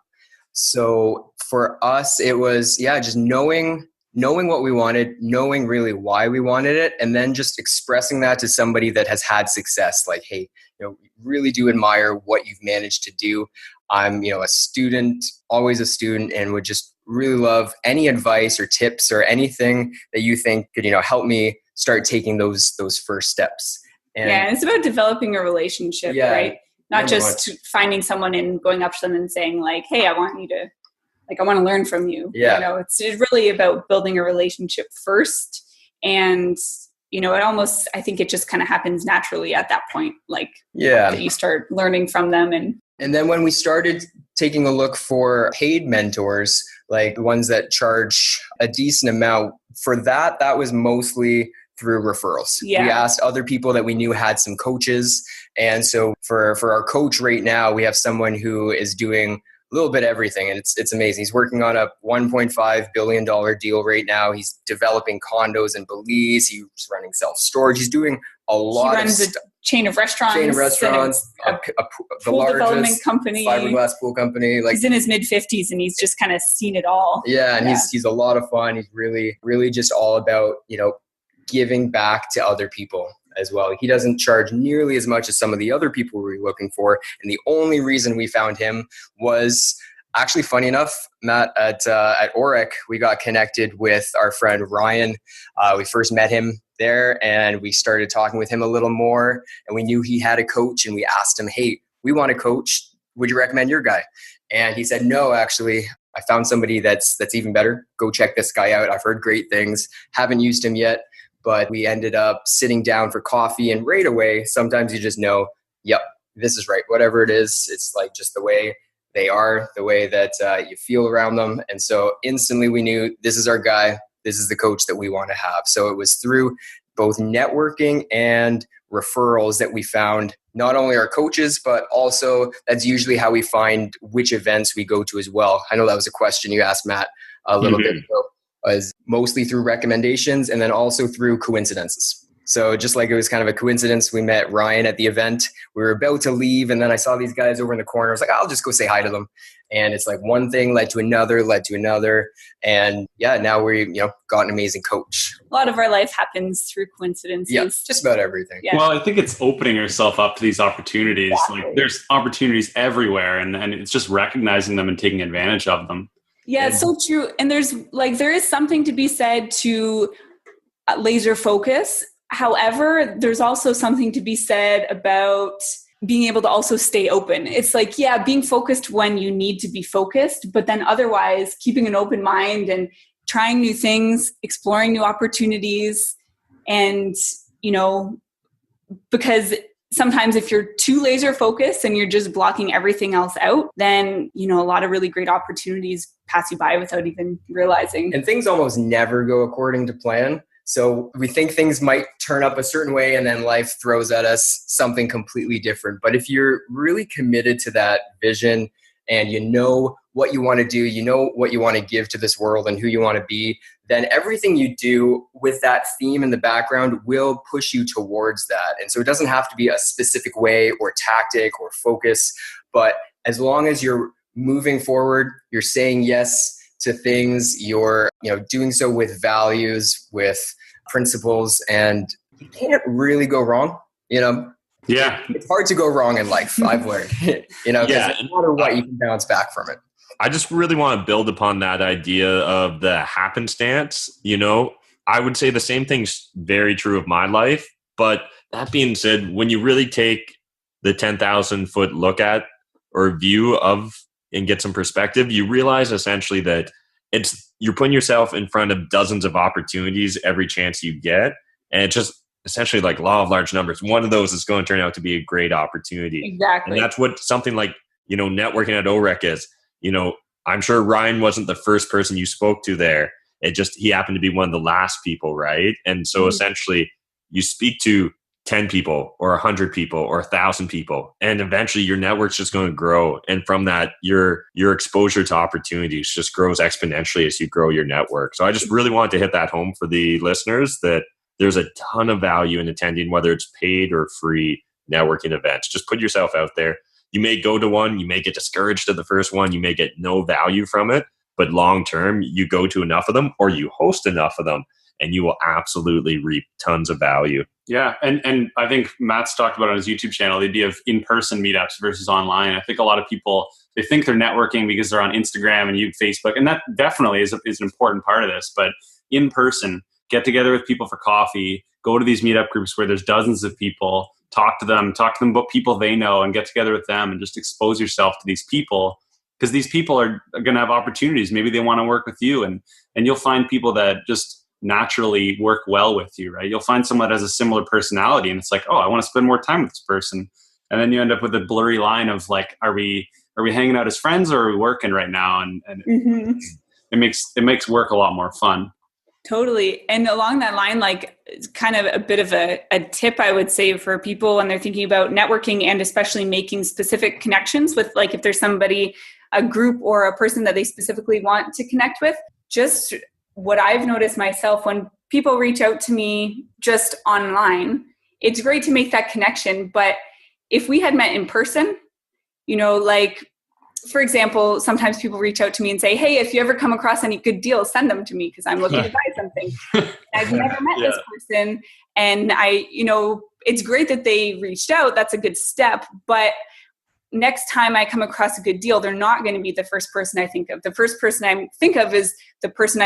So for us, it was, just knowing what we wanted, knowing really why we wanted it, and then just expressing that to somebody that has had success. Like, hey, we really do admire what you've managed to do. I'm, a student, always a student, and would just really love any advice or tips or anything that you think could, help me start taking those first steps. And it's about developing a relationship, right? Not just finding someone and going up to them and saying like, hey, I want to learn from you. Yeah. It's really about building a relationship first. And, I think it just kind of happens naturally at that point. Like, that you start learning from them. And And then when we started taking a look for paid mentors, like ones that charge a decent amount, for that was mostly through referrals. Yeah. We asked other people that we knew had some coaches. And so for our coach right now, we have someone who is doing a little bit of everything, and it's amazing. He's working on a $1.5 billion deal right now. He's developing condos in Belize. He's running self-storage. He's doing a lot. He runs a chain of restaurants. The pool largest development company. Fiberglass pool company. Like, he's in his mid-50s and he's just kind of seen it all. Yeah, and he's a lot of fun. He's really just all about, giving back to other people as well. He doesn't charge nearly as much as some of the other people we were looking for. And the only reason we found him was actually, funny enough, Matt, at Orec, we got connected with our friend Ryan. We first met him there and we started talking with him a little more, and we knew he had a coach, and we asked him, hey, we want a coach. Would you recommend your guy? And he said, no, actually, I found somebody that's even better. Go check this guy out. I've heard great things. Haven't used him yet. But we ended up sitting down for coffee, and right away, sometimes you just know, yep, this is right. Whatever it is, it's like just the way they are, the way that you feel around them. And so instantly we knew this is our guy. This is the coach that we want to have. So it was through both networking and referrals that we found not only our coaches, but also that's usually how we find which events we go to as well. I know that was a question you asked Matt a little bit ago. Was mostly through recommendations and then also through coincidences. So just like it was kind of a coincidence, we met Ryan at the event. We were about to leave, and then I saw these guys over in the corner. I was like, I'll just go say hi to them. And it's like one thing led to another. And yeah, now we got an amazing coach. A lot of our life happens through coincidences. Yeah, just about everything. Yeah. Well, I think it's opening yourself up to these opportunities. Exactly. Like there's opportunities everywhere, and it's just recognizing them and taking advantage of them. Yeah, it's so true. And there is something to be said to laser focus. However, there's also something to be said about being able to also stay open. It's like, yeah, being focused when you need to be focused, but then otherwise keeping an open mind and trying new things, exploring new opportunities. And, because sometimes if you're too laser focused and you're just blocking everything else out, then, a lot of really great opportunities pass you by without even realizing. And things almost never go according to plan. So we think things might turn up a certain way, and then life throws at us something completely different. But if you're really committed to that vision and you know what you want to do, you know what you want to give to this world and who you want to be, then everything you do with that theme in the background will push you towards that. And so it doesn't have to be a specific way or tactic or focus, but as long as you're moving forward, you're saying yes to things, you're doing so with values, with principles, and you can't really go wrong. Yeah, it's hard to go wrong in life. I've learned, no matter what, you can bounce back from it. I just really want to build upon that idea of the happenstance. I would say the same thing's very true of my life. But that being said, when you really take the 10,000 foot look at or view of and get some perspective, you realize essentially that you're putting yourself in front of dozens of opportunities every chance you get. And it's just essentially like law of large numbers. One of those is going to turn out to be a great opportunity. Exactly. And that's what something like, networking at OREC is. I'm sure Ryan wasn't the first person you spoke to there. He happened to be one of the last people, right? And so essentially you speak to 10 people or 100 people or 1,000 people, and eventually your network's just going to grow. And from that, your exposure to opportunities just grows exponentially as you grow your network. So I just really wanted to hit that home for the listeners that there's a ton of value in attending, whether it's paid or free networking events. Just put yourself out there. You may go to one, you may get discouraged at the first one, you may get no value from it, but long term, you go to enough of them or you host enough of them, and you will absolutely reap tons of value. Yeah. And I think Matt's talked about on his YouTube channel, the idea of in-person meetups versus online. I think a lot of people, they think they're networking because they're on Instagram and Facebook. And that definitely is an important part of this. But in person, get together with people for coffee, go to these meetup groups where there's dozens of people, talk to them about people they know, and get together with them and just expose yourself to these people. Because these people are going to have opportunities. Maybe they want to work with you, and you'll find people that just naturally work well with you, right? You'll find someone that has a similar personality, and it's like, oh, I want to spend more time with this person. And then you end up with a blurry line of like, are we hanging out as friends or are we working right now? And it makes work a lot more fun. Totally. And along that line, like it's kind of a bit of a tip I would say for people when they're thinking about networking and especially making specific connections with, like, if there's somebody, a group or a person that they specifically want to connect with, just what I've noticed myself when people reach out to me just online, it's great to make that connection. But if we had met in person, you know, like, for example, sometimes people reach out to me and say, hey, if you ever come across any good deals, send them to me because I'm looking to buy something. I've never met this person. And it's great that they reached out. That's a good step. But next time I come across a good deal, they're not going to be the first person I think of. The first person I think of is the person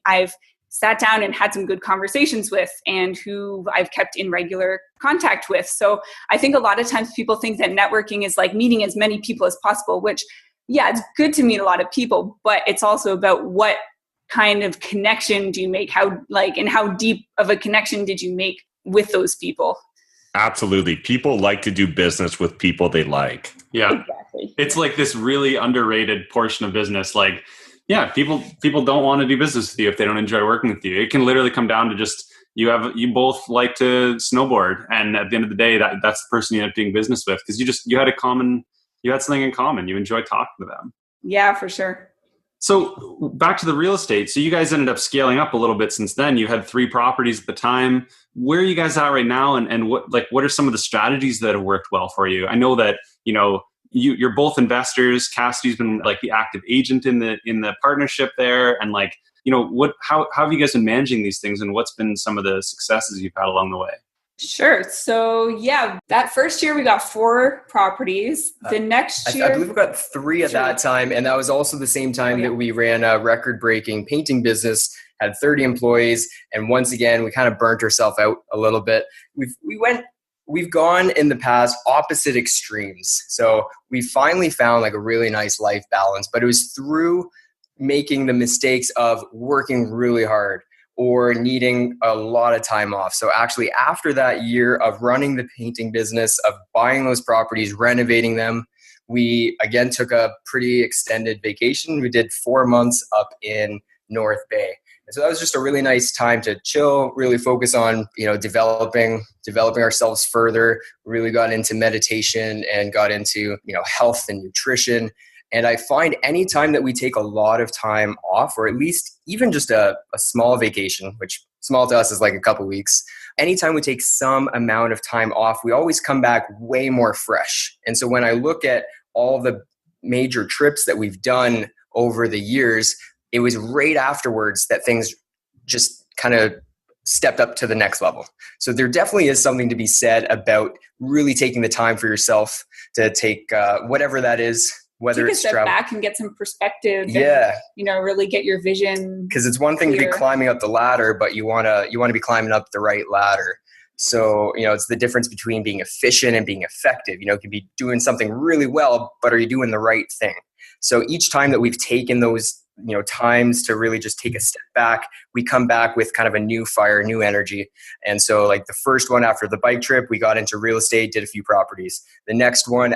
I've sat down and had some good conversations with and who I've kept in regular contact with. So I think a lot of times people think that networking is like meeting as many people as possible, which, yeah, it's good to meet a lot of people, but it's also about what kind of connection do you make? And how deep of a connection did you make with those people? Absolutely. People like to do business with people they like. Yeah. Exactly. It's like this really underrated portion of business. Like, yeah, people don't want to do business with you if they don't enjoy working with you. It can literally come down to just you both like to snowboard, and at the end of the day, that's the person you end up doing business with because you had something in common. You enjoy talking to them. Yeah, for sure. So back to the real estate. So you guys ended up scaling up a little bit since then. You had 3 properties at the time. Where are you guys at right now, and what are some of the strategies that have worked well for you? I know that you're both investors. Cassidy's been like the active agent in the partnership there. And like, how have you guys been managing these things and what's been some of the successes you've had along the way? Sure. So yeah, that first year we got 4 properties. The next year, I believe we got 3 at that time. And that was also the same time that we ran a record-breaking painting business, had 30 employees. And once again, we kind of burnt ourselves out a little bit. We've gone in the past opposite extremes. So we finally found like a really nice life balance, but it was through making the mistakes of working really hard or needing a lot of time off. So actually after that year of running the painting business, of buying those properties, renovating them, we again took a pretty extended vacation. We did 4 months up in North Bay. So that was just a really nice time to chill, really focus on, developing ourselves further, really got into meditation and got into, health and nutrition. And I find any time that we take a lot of time off, or at least even just a small vacation, which small to us is like a couple weeks, anytime we take some amount of time off, we always come back way more fresh. And so when I look at all the major trips that we've done over the years, it was right afterwards that things just kind of stepped up to the next level. So there definitely is something to be said about really taking the time for yourself to take whatever that is, whether take it's a step back and get some perspective. Yeah. And, really get your vision. Because it's one thing to be climbing up the ladder, but you want to be climbing up the right ladder. So, it's the difference between being efficient and being effective. You can be doing something really well, but are you doing the right thing? So each time that we've taken those times to really just take a step back, we come back with kind of a new fire, new energy. And so like the first one after the bike trip, we got into real estate, did a few properties. The next one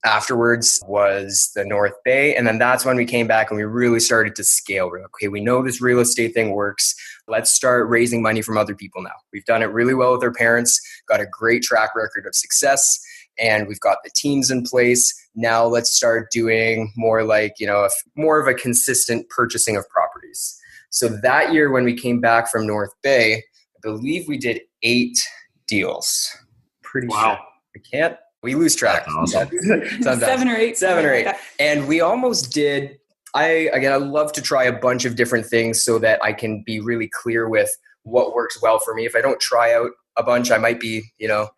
afterwards was the North Bay. And then that's when we came back and we really started to scale. We're like, okay, we know this real estate thing works. Let's start raising money from other people now. We've done it really well with our parents, got a great track record of success, and we've got the teams in place. Now let's start doing more like, more of a consistent purchasing of properties. So that year when we came back from North Bay, I believe we did 8 deals. Pretty sure. We lose track. Awesome. 7 or 8. 7 or 8. And we almost did, I love to try a bunch of different things so that I can be really clear with what works well for me. If I don't try out a bunch, I might be,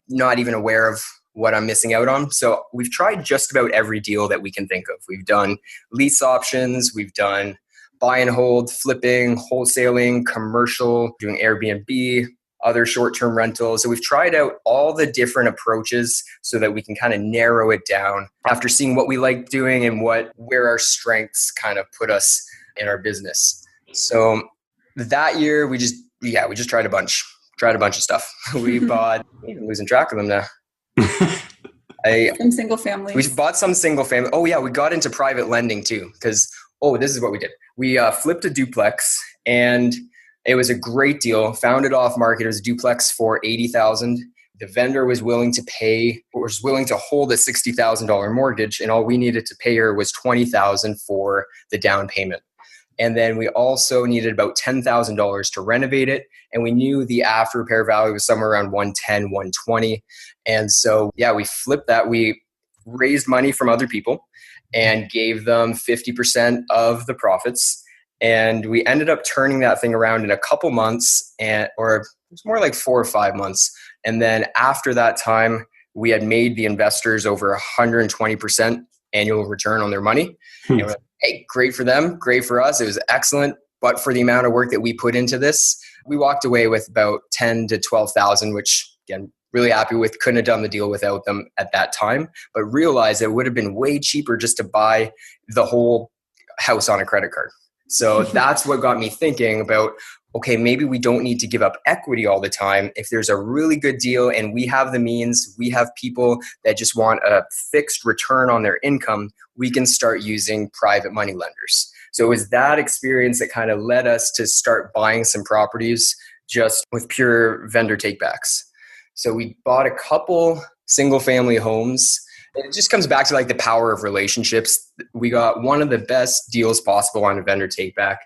not even aware of what I'm missing out on. So we've tried just about every deal that we can think of. We've done lease options, we've done buy and hold, flipping, wholesaling, commercial, doing Airbnb, other short-term rentals. So we've tried out all the different approaches so that we can kind of narrow it down after seeing what we like doing and where our strengths kind of put us in our business. So that year we just tried a bunch of stuff. We bought, I'm losing track of them now. Some single families. We bought some single family. Oh yeah, we got into private lending too because this is what we did. We flipped a duplex and it was a great deal. Found it off market. It was a duplex for $80,000. The vendor was willing to hold a $60,000 mortgage, and all we needed to pay her was $20,000 for the down payment. And then we also needed about $10,000 to renovate it. And we knew the after repair value was somewhere around 110, 120. And so, we flipped that. We raised money from other people and gave them 50% of the profits. And we ended up turning that thing around in a couple months, or it was more like 4 or 5 months. And then after that time, we had made the investors over 120% annual return on their money. And we're like, hey, great for them, great for us. It was excellent. But for the amount of work that we put into this, we walked away with about $10,000 to $12,000, which again, really happy with. Couldn't have done the deal without them at that time, but realized it would have been way cheaper just to buy the whole house on a credit card. So that's what got me thinking about, okay, maybe we don't need to give up equity all the time. If there's a really good deal and we have the means, we have people that just want a fixed return on their income, we can start using private money lenders. So it was that experience that kind of led us to start buying some properties just with pure vendor takebacks. So we bought a couple single family homes. It just comes back to like the power of relationships. We got one of the best deals possible on a vendor takeback.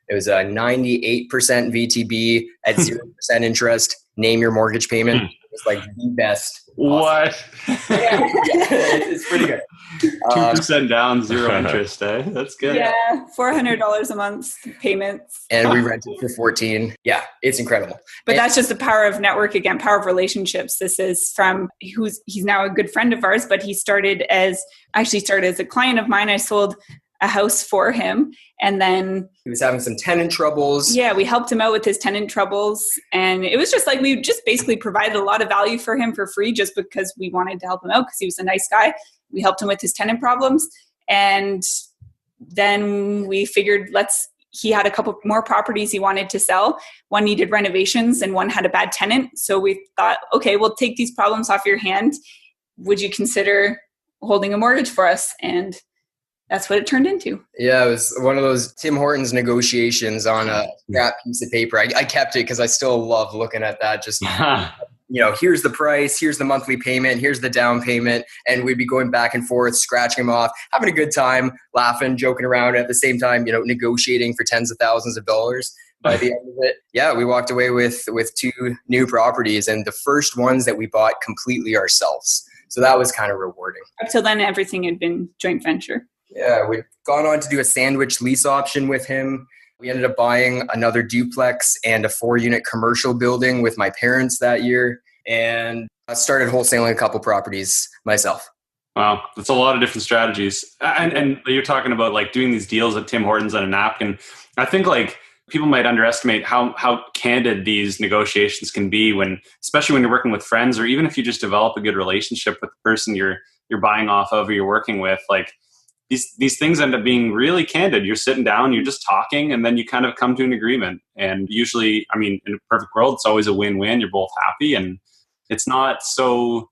It was a 98% VTB at 0% interest. Name your mortgage payment. It was like the best. What? It's pretty good. 2% down, 0 interest, eh? That's good. Yeah, $400 a month payments. And we rented for $14. Yeah, it's incredible. But that's just the power of network again, power of relationships. This is from he's now a good friend of ours, but he started as a client of mine. I sold a house for him, and then he was having some tenant troubles. Yeah, we helped him out with his tenant troubles, and it was just like we just basically provided a lot of value for him for free just because we wanted to help him out because he was a nice guy. We helped him with his tenant problems, and then we figured he had a couple more properties he wanted to sell. One needed renovations and one had a bad tenant. So we thought, okay, we'll take these problems off your hand. Would you consider holding a mortgage for us? And that's what it turned into. Yeah, it was one of those Tim Hortons negotiations on a scrap piece of paper. I kept it because I still love looking at that. Just, here's the price, here's the monthly payment, here's the down payment. And we'd be going back and forth, scratching them off, having a good time, laughing, joking around at the same time, negotiating for tens of thousands of dollars. By the end of it, we walked away with 2 new properties, and the first ones that we bought completely ourselves. So that was kind of rewarding. Up till then, everything had been joint venture. Yeah, we'd gone on to do a sandwich lease option with him. We ended up buying another duplex and a 4-unit commercial building with my parents that year, and I started wholesaling a couple properties myself. Wow, that's a lot of different strategies. And you're talking about like doing these deals at Tim Hortons on a napkin. I think like people might underestimate how candid these negotiations can be especially when you're working with friends, or even if you just develop a good relationship with the person you're buying off of or you're working with. Like these things end up being really candid. You're sitting down, you're just talking, and then you kind of come to an agreement. And usually, in a perfect world, it's always a win-win. You're both happy, and it's not so,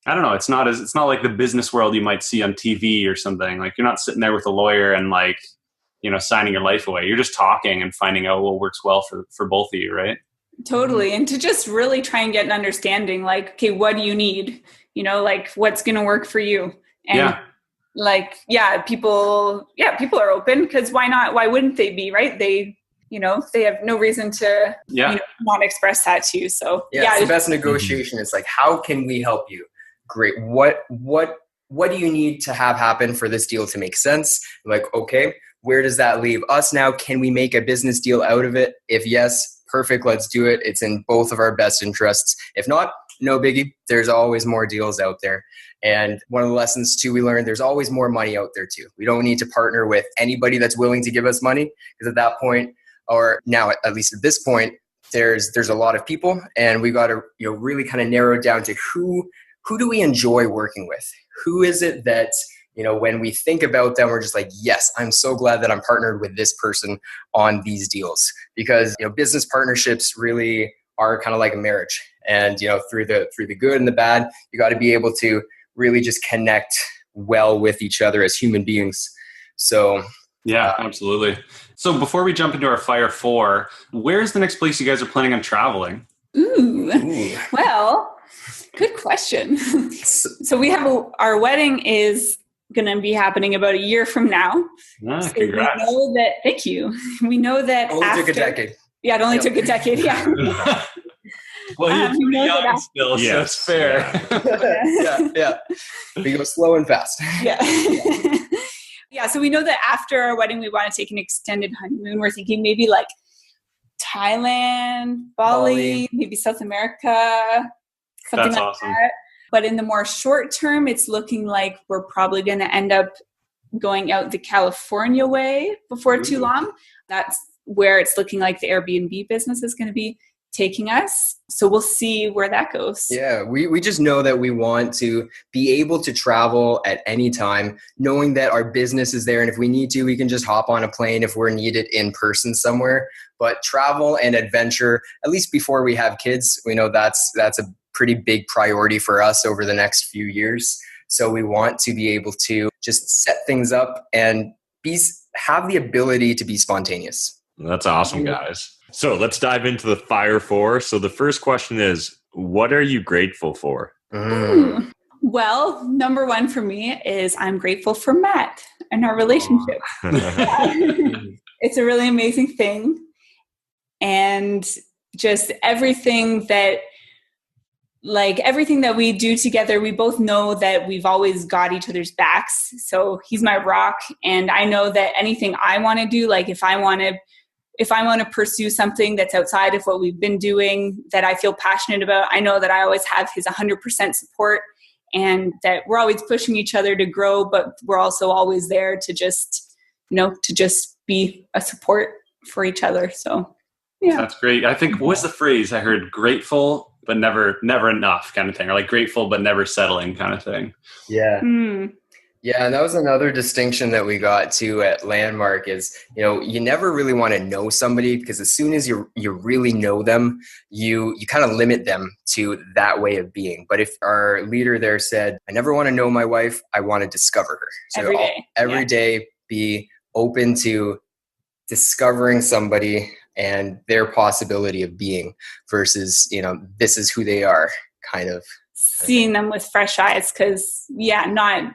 I don't know, it's not like the business world you might see on TV or something. Like you're not sitting there with a lawyer and like, signing your life away. You're just talking and finding out what works well for both of you, right? Totally. And to just really try and get an understanding, like, okay, what do you need? Like what's going to work for you? And people are open because why not? Why wouldn't they be, right? They have no reason to not express that to you. So it's the best negotiation. It's like, how can we help you? Great. What do you need to have happen for this deal to make sense? Like, okay, where does that leave us now? Can we make a business deal out of it? If yes, perfect, let's do it. It's in both of our best interests. If not, no biggie. There's always more deals out there. And one of the lessons too we learned, there's always more money out there too. We don't need to partner with anybody that's willing to give us money, because at that point, or now at least at this point, there's a lot of people, and we got to really kind of narrow it down to who do we enjoy working with? Who is it that when we think about them, we're just like, yes, I'm so glad that I'm partnered with this person on these deals, because business partnerships really are kind of like a marriage. And through the good and the bad, you got to be able to really just connect well with each other as human beings. So yeah, absolutely. So before we jump into our Fire 4, where's the next place you guys are planning on traveling? Ooh. Well, good question. So we have our wedding is going to be happening about a year from now. So congrats. We know that, thank you. We know that only took a decade. Yeah, it only took a decade. Yeah. Well, you're pretty young still, so it's fair. Yeah. We go slow and fast. Yeah. Yeah, so we know that after our wedding, we want to take an extended honeymoon. We're thinking maybe like Thailand, Bali, maybe South America, something That's like awesome. that. But in the more short term, it's looking like we're probably going to end up going out the California way before too long. That's where it's looking like the Airbnb business is going to be taking us. So we'll see where that goes. Yeah, we just know that we want to be able to travel at any time, knowing that our business is there. And if we need to, we can just hop on a plane if we're needed in person somewhere. But travel and adventure, at least before we have kids, we know that's a pretty big priority for us over the next few years. So we want to be able to just set things up and have the ability to be spontaneous. That's awesome, guys. So let's dive into the Fire 4. So the first question is, what are you grateful for? Well, number one for me is I'm grateful for Matt and our relationship. It's a really amazing thing. And just everything that we do together, we both know that we've always got each other's backs. So he's my rock. And I know that anything I want to do, like if I want to pursue something that's outside of what we've been doing that I feel passionate about, I know that I always have his 100% support and that we're always pushing each other to grow, but we're also always there to just be a support for each other. So, yeah. That's great. I think, what was the phrase I heard? Grateful, but never enough kind of thing, or like grateful, but never settling kind of thing. Yeah. Yeah, and that was another distinction that we got to at Landmark is, you never really want to know somebody because as soon as you really know them, you kind of limit them to that way of being. But if our leader there said, I never want to know my wife, I want to discover her. So every day be open to discovering somebody and their possibility of being versus, this is who they are kind of. Seeing them with fresh eyes, because not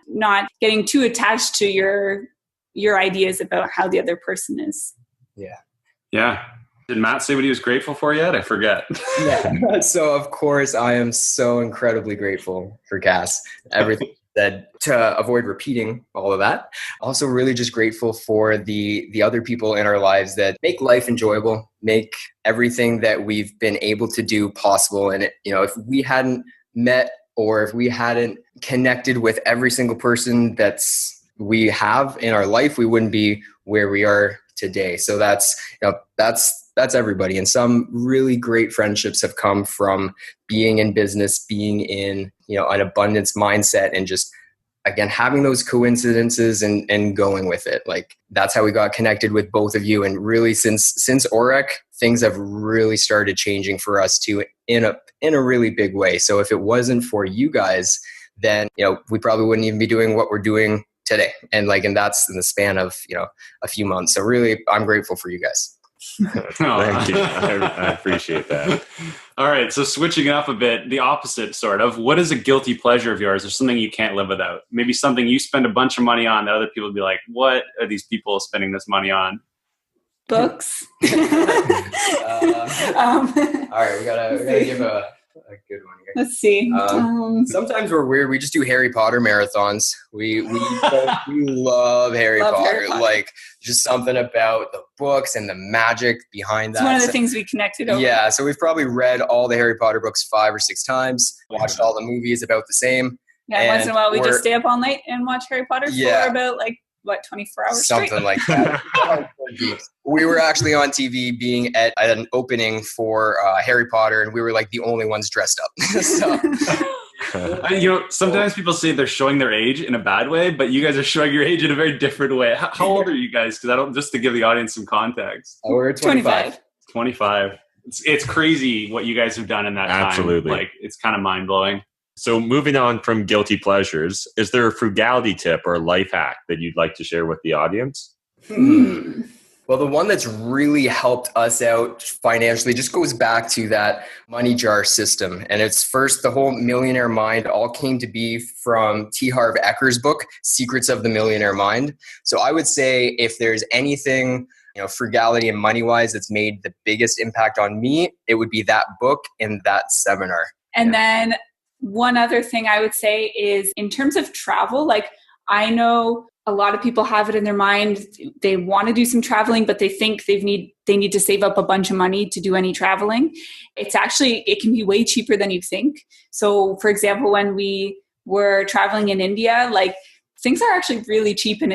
getting too attached to your ideas about how the other person is. Yeah. Did Matt say what he was grateful for yet? I forget. Yeah. So of course I am so incredibly grateful for Cass. Everything said, to avoid repeating all of that. Also really just grateful for the other people in our lives that make life enjoyable, make everything that we've been able to do possible. And if we hadn't met or if we hadn't connected with every single person we have in our life, we wouldn't be where we are today. So that's everybody. And some really great friendships have come from being in business, being in, an abundance mindset and just, again, having those coincidences and going with it. Like that's how we got connected with both of you. And really since OREC, things have really started changing for us too in a really big way. So if it wasn't for you guys, then, we probably wouldn't even be doing what we're doing today. And that's in the span of, a few months. So really, I'm grateful for you guys. Thank you. I appreciate that. All right. So switching it up a bit, the opposite sort of, what is a guilty pleasure of yours or something you can't live without? Maybe something you spend a bunch of money on that other people would be like, what are these people spending this money on? Books. All right. We gotta give a good one here. Let's see. Sometimes we're weird. We just do Harry Potter marathons. We love Harry Potter. Like just something about the books and the magic behind that. It's one of the things we connected over. Yeah. So we've probably read all the Harry Potter books 5 or 6 times, watched all the movies about the same. Yeah. Once in a while we just stay up all night and watch Harry Potter for about 24 hours something straight? Like that. We were actually on TV being at an opening for Harry Potter, and we were the only ones dressed up. So, sometimes people say they're showing their age in a bad way, but you guys are showing your age in a very different way. How old are you guys? Because just to give the audience some context. We're 25. 25. It's crazy what you guys have done in that time. Absolutely. It's kind of mind blowing. So moving on from guilty pleasures, is there a frugality tip or life hack that you'd like to share with the audience? Well, the one that's really helped us out financially just goes back to that money jar system. And it's first, the whole millionaire mind all came to be from T. Harv Eker's book, Secrets of the Millionaire Mind. So I would say if there's anything, frugality and money-wise that's made the biggest impact on me, it would be that book and that seminar. And then one other thing I would say is in terms of travel, like I know a lot of people have it in their mind. They want to do some traveling, but they think they need to save up a bunch of money to do any traveling. It can be way cheaper than you think. So for example, when we were traveling in India, like things are actually really cheap, and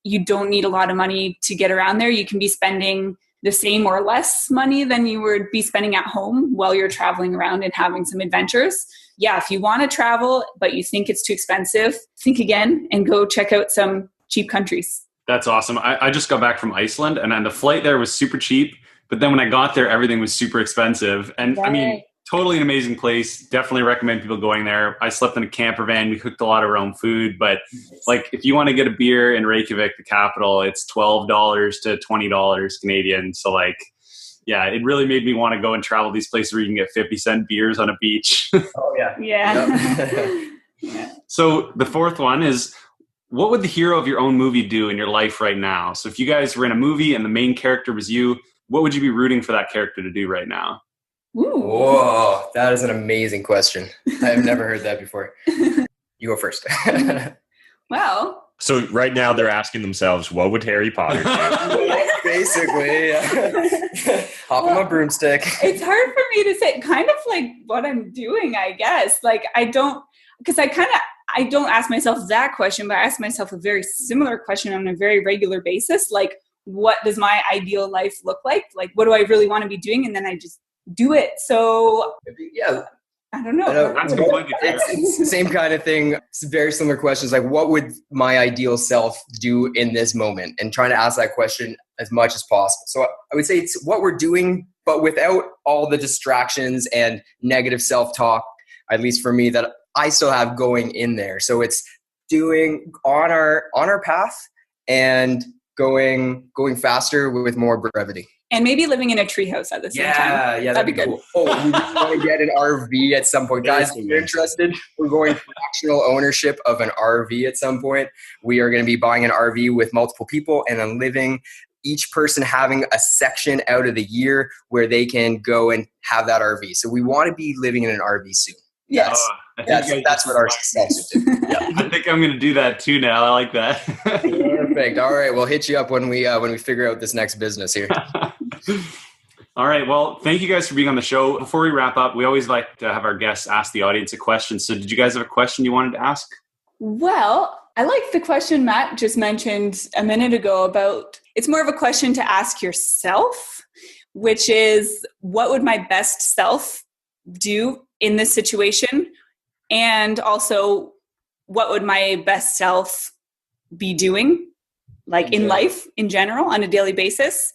you don't need a lot of money to get around there. You can be spending the same or less money than you would be spending at home while you're traveling around and having some adventures. Yeah, if you want to travel, but you think it's too expensive, think again and go check out some cheap countries. That's awesome. I just got back from Iceland, and then the flight there was super cheap. But then when I got there, everything was super expensive. And right. I mean, totally an amazing place. Definitely recommend people going there. I slept in a camper van. We cooked a lot of our own food. But like, if you want to get a beer in Reykjavik, the capital, it's $12 to $20 Canadian. So like, yeah, it really made me want to go and travel these places where you can get 50-cent beers on a beach. Oh, yeah. Yeah. Yep. So the fourth one is, what would the hero of your own movie do in your life right now? So if you guys were in a movie and the main character was you, what would you be rooting for that character to do right now? Ooh. Whoa, that is an amazing question. I've never heard that before. You go first. Well. So right now they're asking themselves, what would Harry Potter do? Basically, yeah. Hop on my broomstick. It's hard for me to say, kind of like what I'm doing, I guess. Like I don't ask myself that question, but I ask myself a very similar question on a very regular basis. Like, what does my ideal life look like? Like, what do I really want to be doing? And then I just do it. So yeah, I don't know. That's completely fair. It's the same kind of thing. It's very similar questions. Like, what would my ideal self do in this moment? And trying to ask that question as much as possible. So I would say it's what we're doing, but without all the distractions and negative self-talk, at least for me, that I still have going in there. So it's doing on our path and going faster with more brevity. And maybe living in a treehouse at the same time. Yeah, that'd be cool. Oh, we just want to get an RV at some point. Guys, if you're interested, we're going fractional ownership of an RV at some point. We are going to be buying an RV with multiple people and then living, each person having a section out of the year where they can go and have that RV. So we want to be living in an RV soon. Yes. That's what our success would do. Yeah. I think I'm going to do that too now. I like that. Perfect. All right. We'll hit you up when we figure out this next business here. All right. Well, thank you guys for being on the show. Before we wrap up, we always like to have our guests ask the audience a question. So did you guys have a question you wanted to ask? Well, I like the question Matt just mentioned a minute ago about, it's more of a question to ask yourself, which is, what would my best self do in this situation? And also, what would my best self be doing, like in life in general on a daily basis?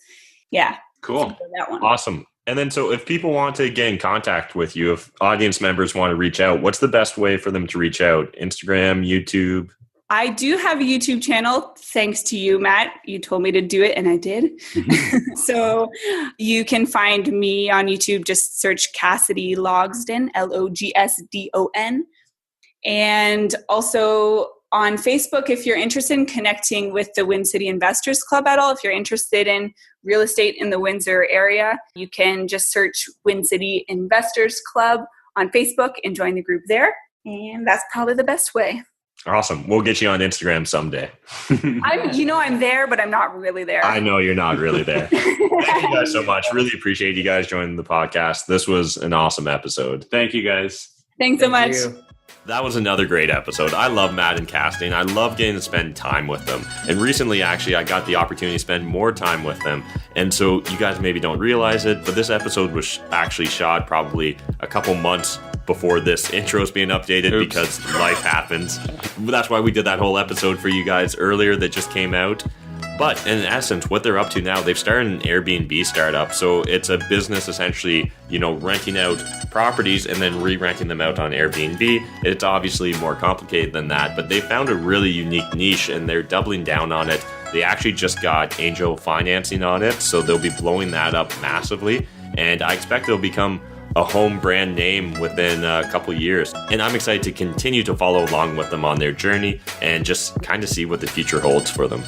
Yeah. Cool. That one. Awesome. And then, so if people want to get in contact with you, if audience members want to reach out, what's the best way for them to reach out? Instagram, YouTube? I do have a YouTube channel, thanks to you, Matt. You told me to do it, and I did. Mm-hmm. So you can find me on YouTube. Just search Cassidy Logsdon, Logsdon. And also on Facebook, if you're interested in connecting with the Wind City Investors Club at all, if you're interested in real estate in the Windsor area, you can just search Wind City Investors Club on Facebook and join the group there. And that's probably the best way. Awesome. We'll get you on Instagram someday. I'm there, but I'm not really there. I know you're not really there. Thank you guys so much. Really appreciate you guys joining the podcast. This was an awesome episode. Thank you guys. Thanks so much. That was another great episode. I love Matt and Cassidy, and I love getting to spend time with them. And recently, actually, I got the opportunity to spend more time with them. And so you guys maybe don't realize it, but this episode was actually shot probably a couple months before this intro is being updated. Oops. Because life happens. That's why we did that whole episode for you guys earlier that just came out. But in essence, what they're up to now, they've started an Airbnb startup. So it's a business essentially, renting out properties and then re-renting them out on Airbnb. It's obviously more complicated than that, but they found a really unique niche and they're doubling down on it. They actually just got angel financing on it, so they'll be blowing that up massively. And I expect it'll become a home brand name within a couple years. And I'm excited to continue to follow along with them on their journey and just kind of see what the future holds for them.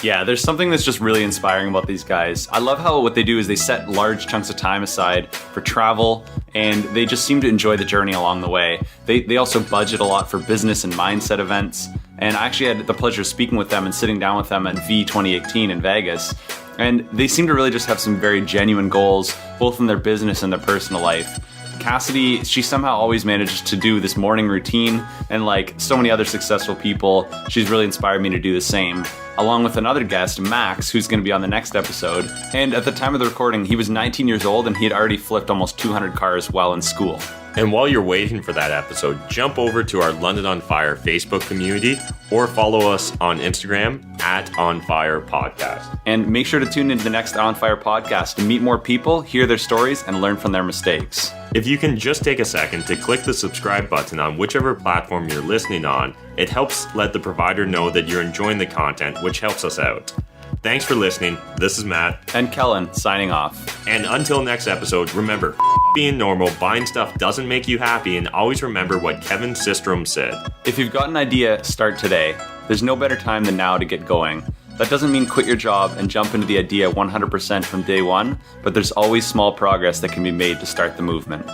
Yeah, there's something that's just really inspiring about these guys. I love how what they do is they set large chunks of time aside for travel, and they just seem to enjoy the journey along the way. They also budget a lot for business and mindset events. And I actually had the pleasure of speaking with them and sitting down with them at V 2018 in Vegas. And they seem to really just have some very genuine goals, both in their business and their personal life. Cassidy, she somehow always manages to do this morning routine, and like so many other successful people, she's really inspired me to do the same, along with another guest, Max, who's going to be on the next episode. And at the time of the recording, he was 19 years old and he had already flipped almost 200 cars while in school. And while you're waiting for that episode, jump over to our London on Fire Facebook community or follow us on Instagram at On Fire Podcast. And make sure to tune into the next On Fire podcast to meet more people, hear their stories, and learn from their mistakes. If you can just take a second to click the subscribe button on whichever platform you're listening on, it helps let the provider know that you're enjoying the content, which helps us out. Thanks for listening. This is Matt. And Kellen, signing off. And until next episode, remember, being normal, buying stuff doesn't make you happy, and always remember what Kevin Systrom said. If you've got an idea, start today. There's no better time than now to get going. That doesn't mean quit your job and jump into the idea 100% from day one, but there's always small progress that can be made to start the movement.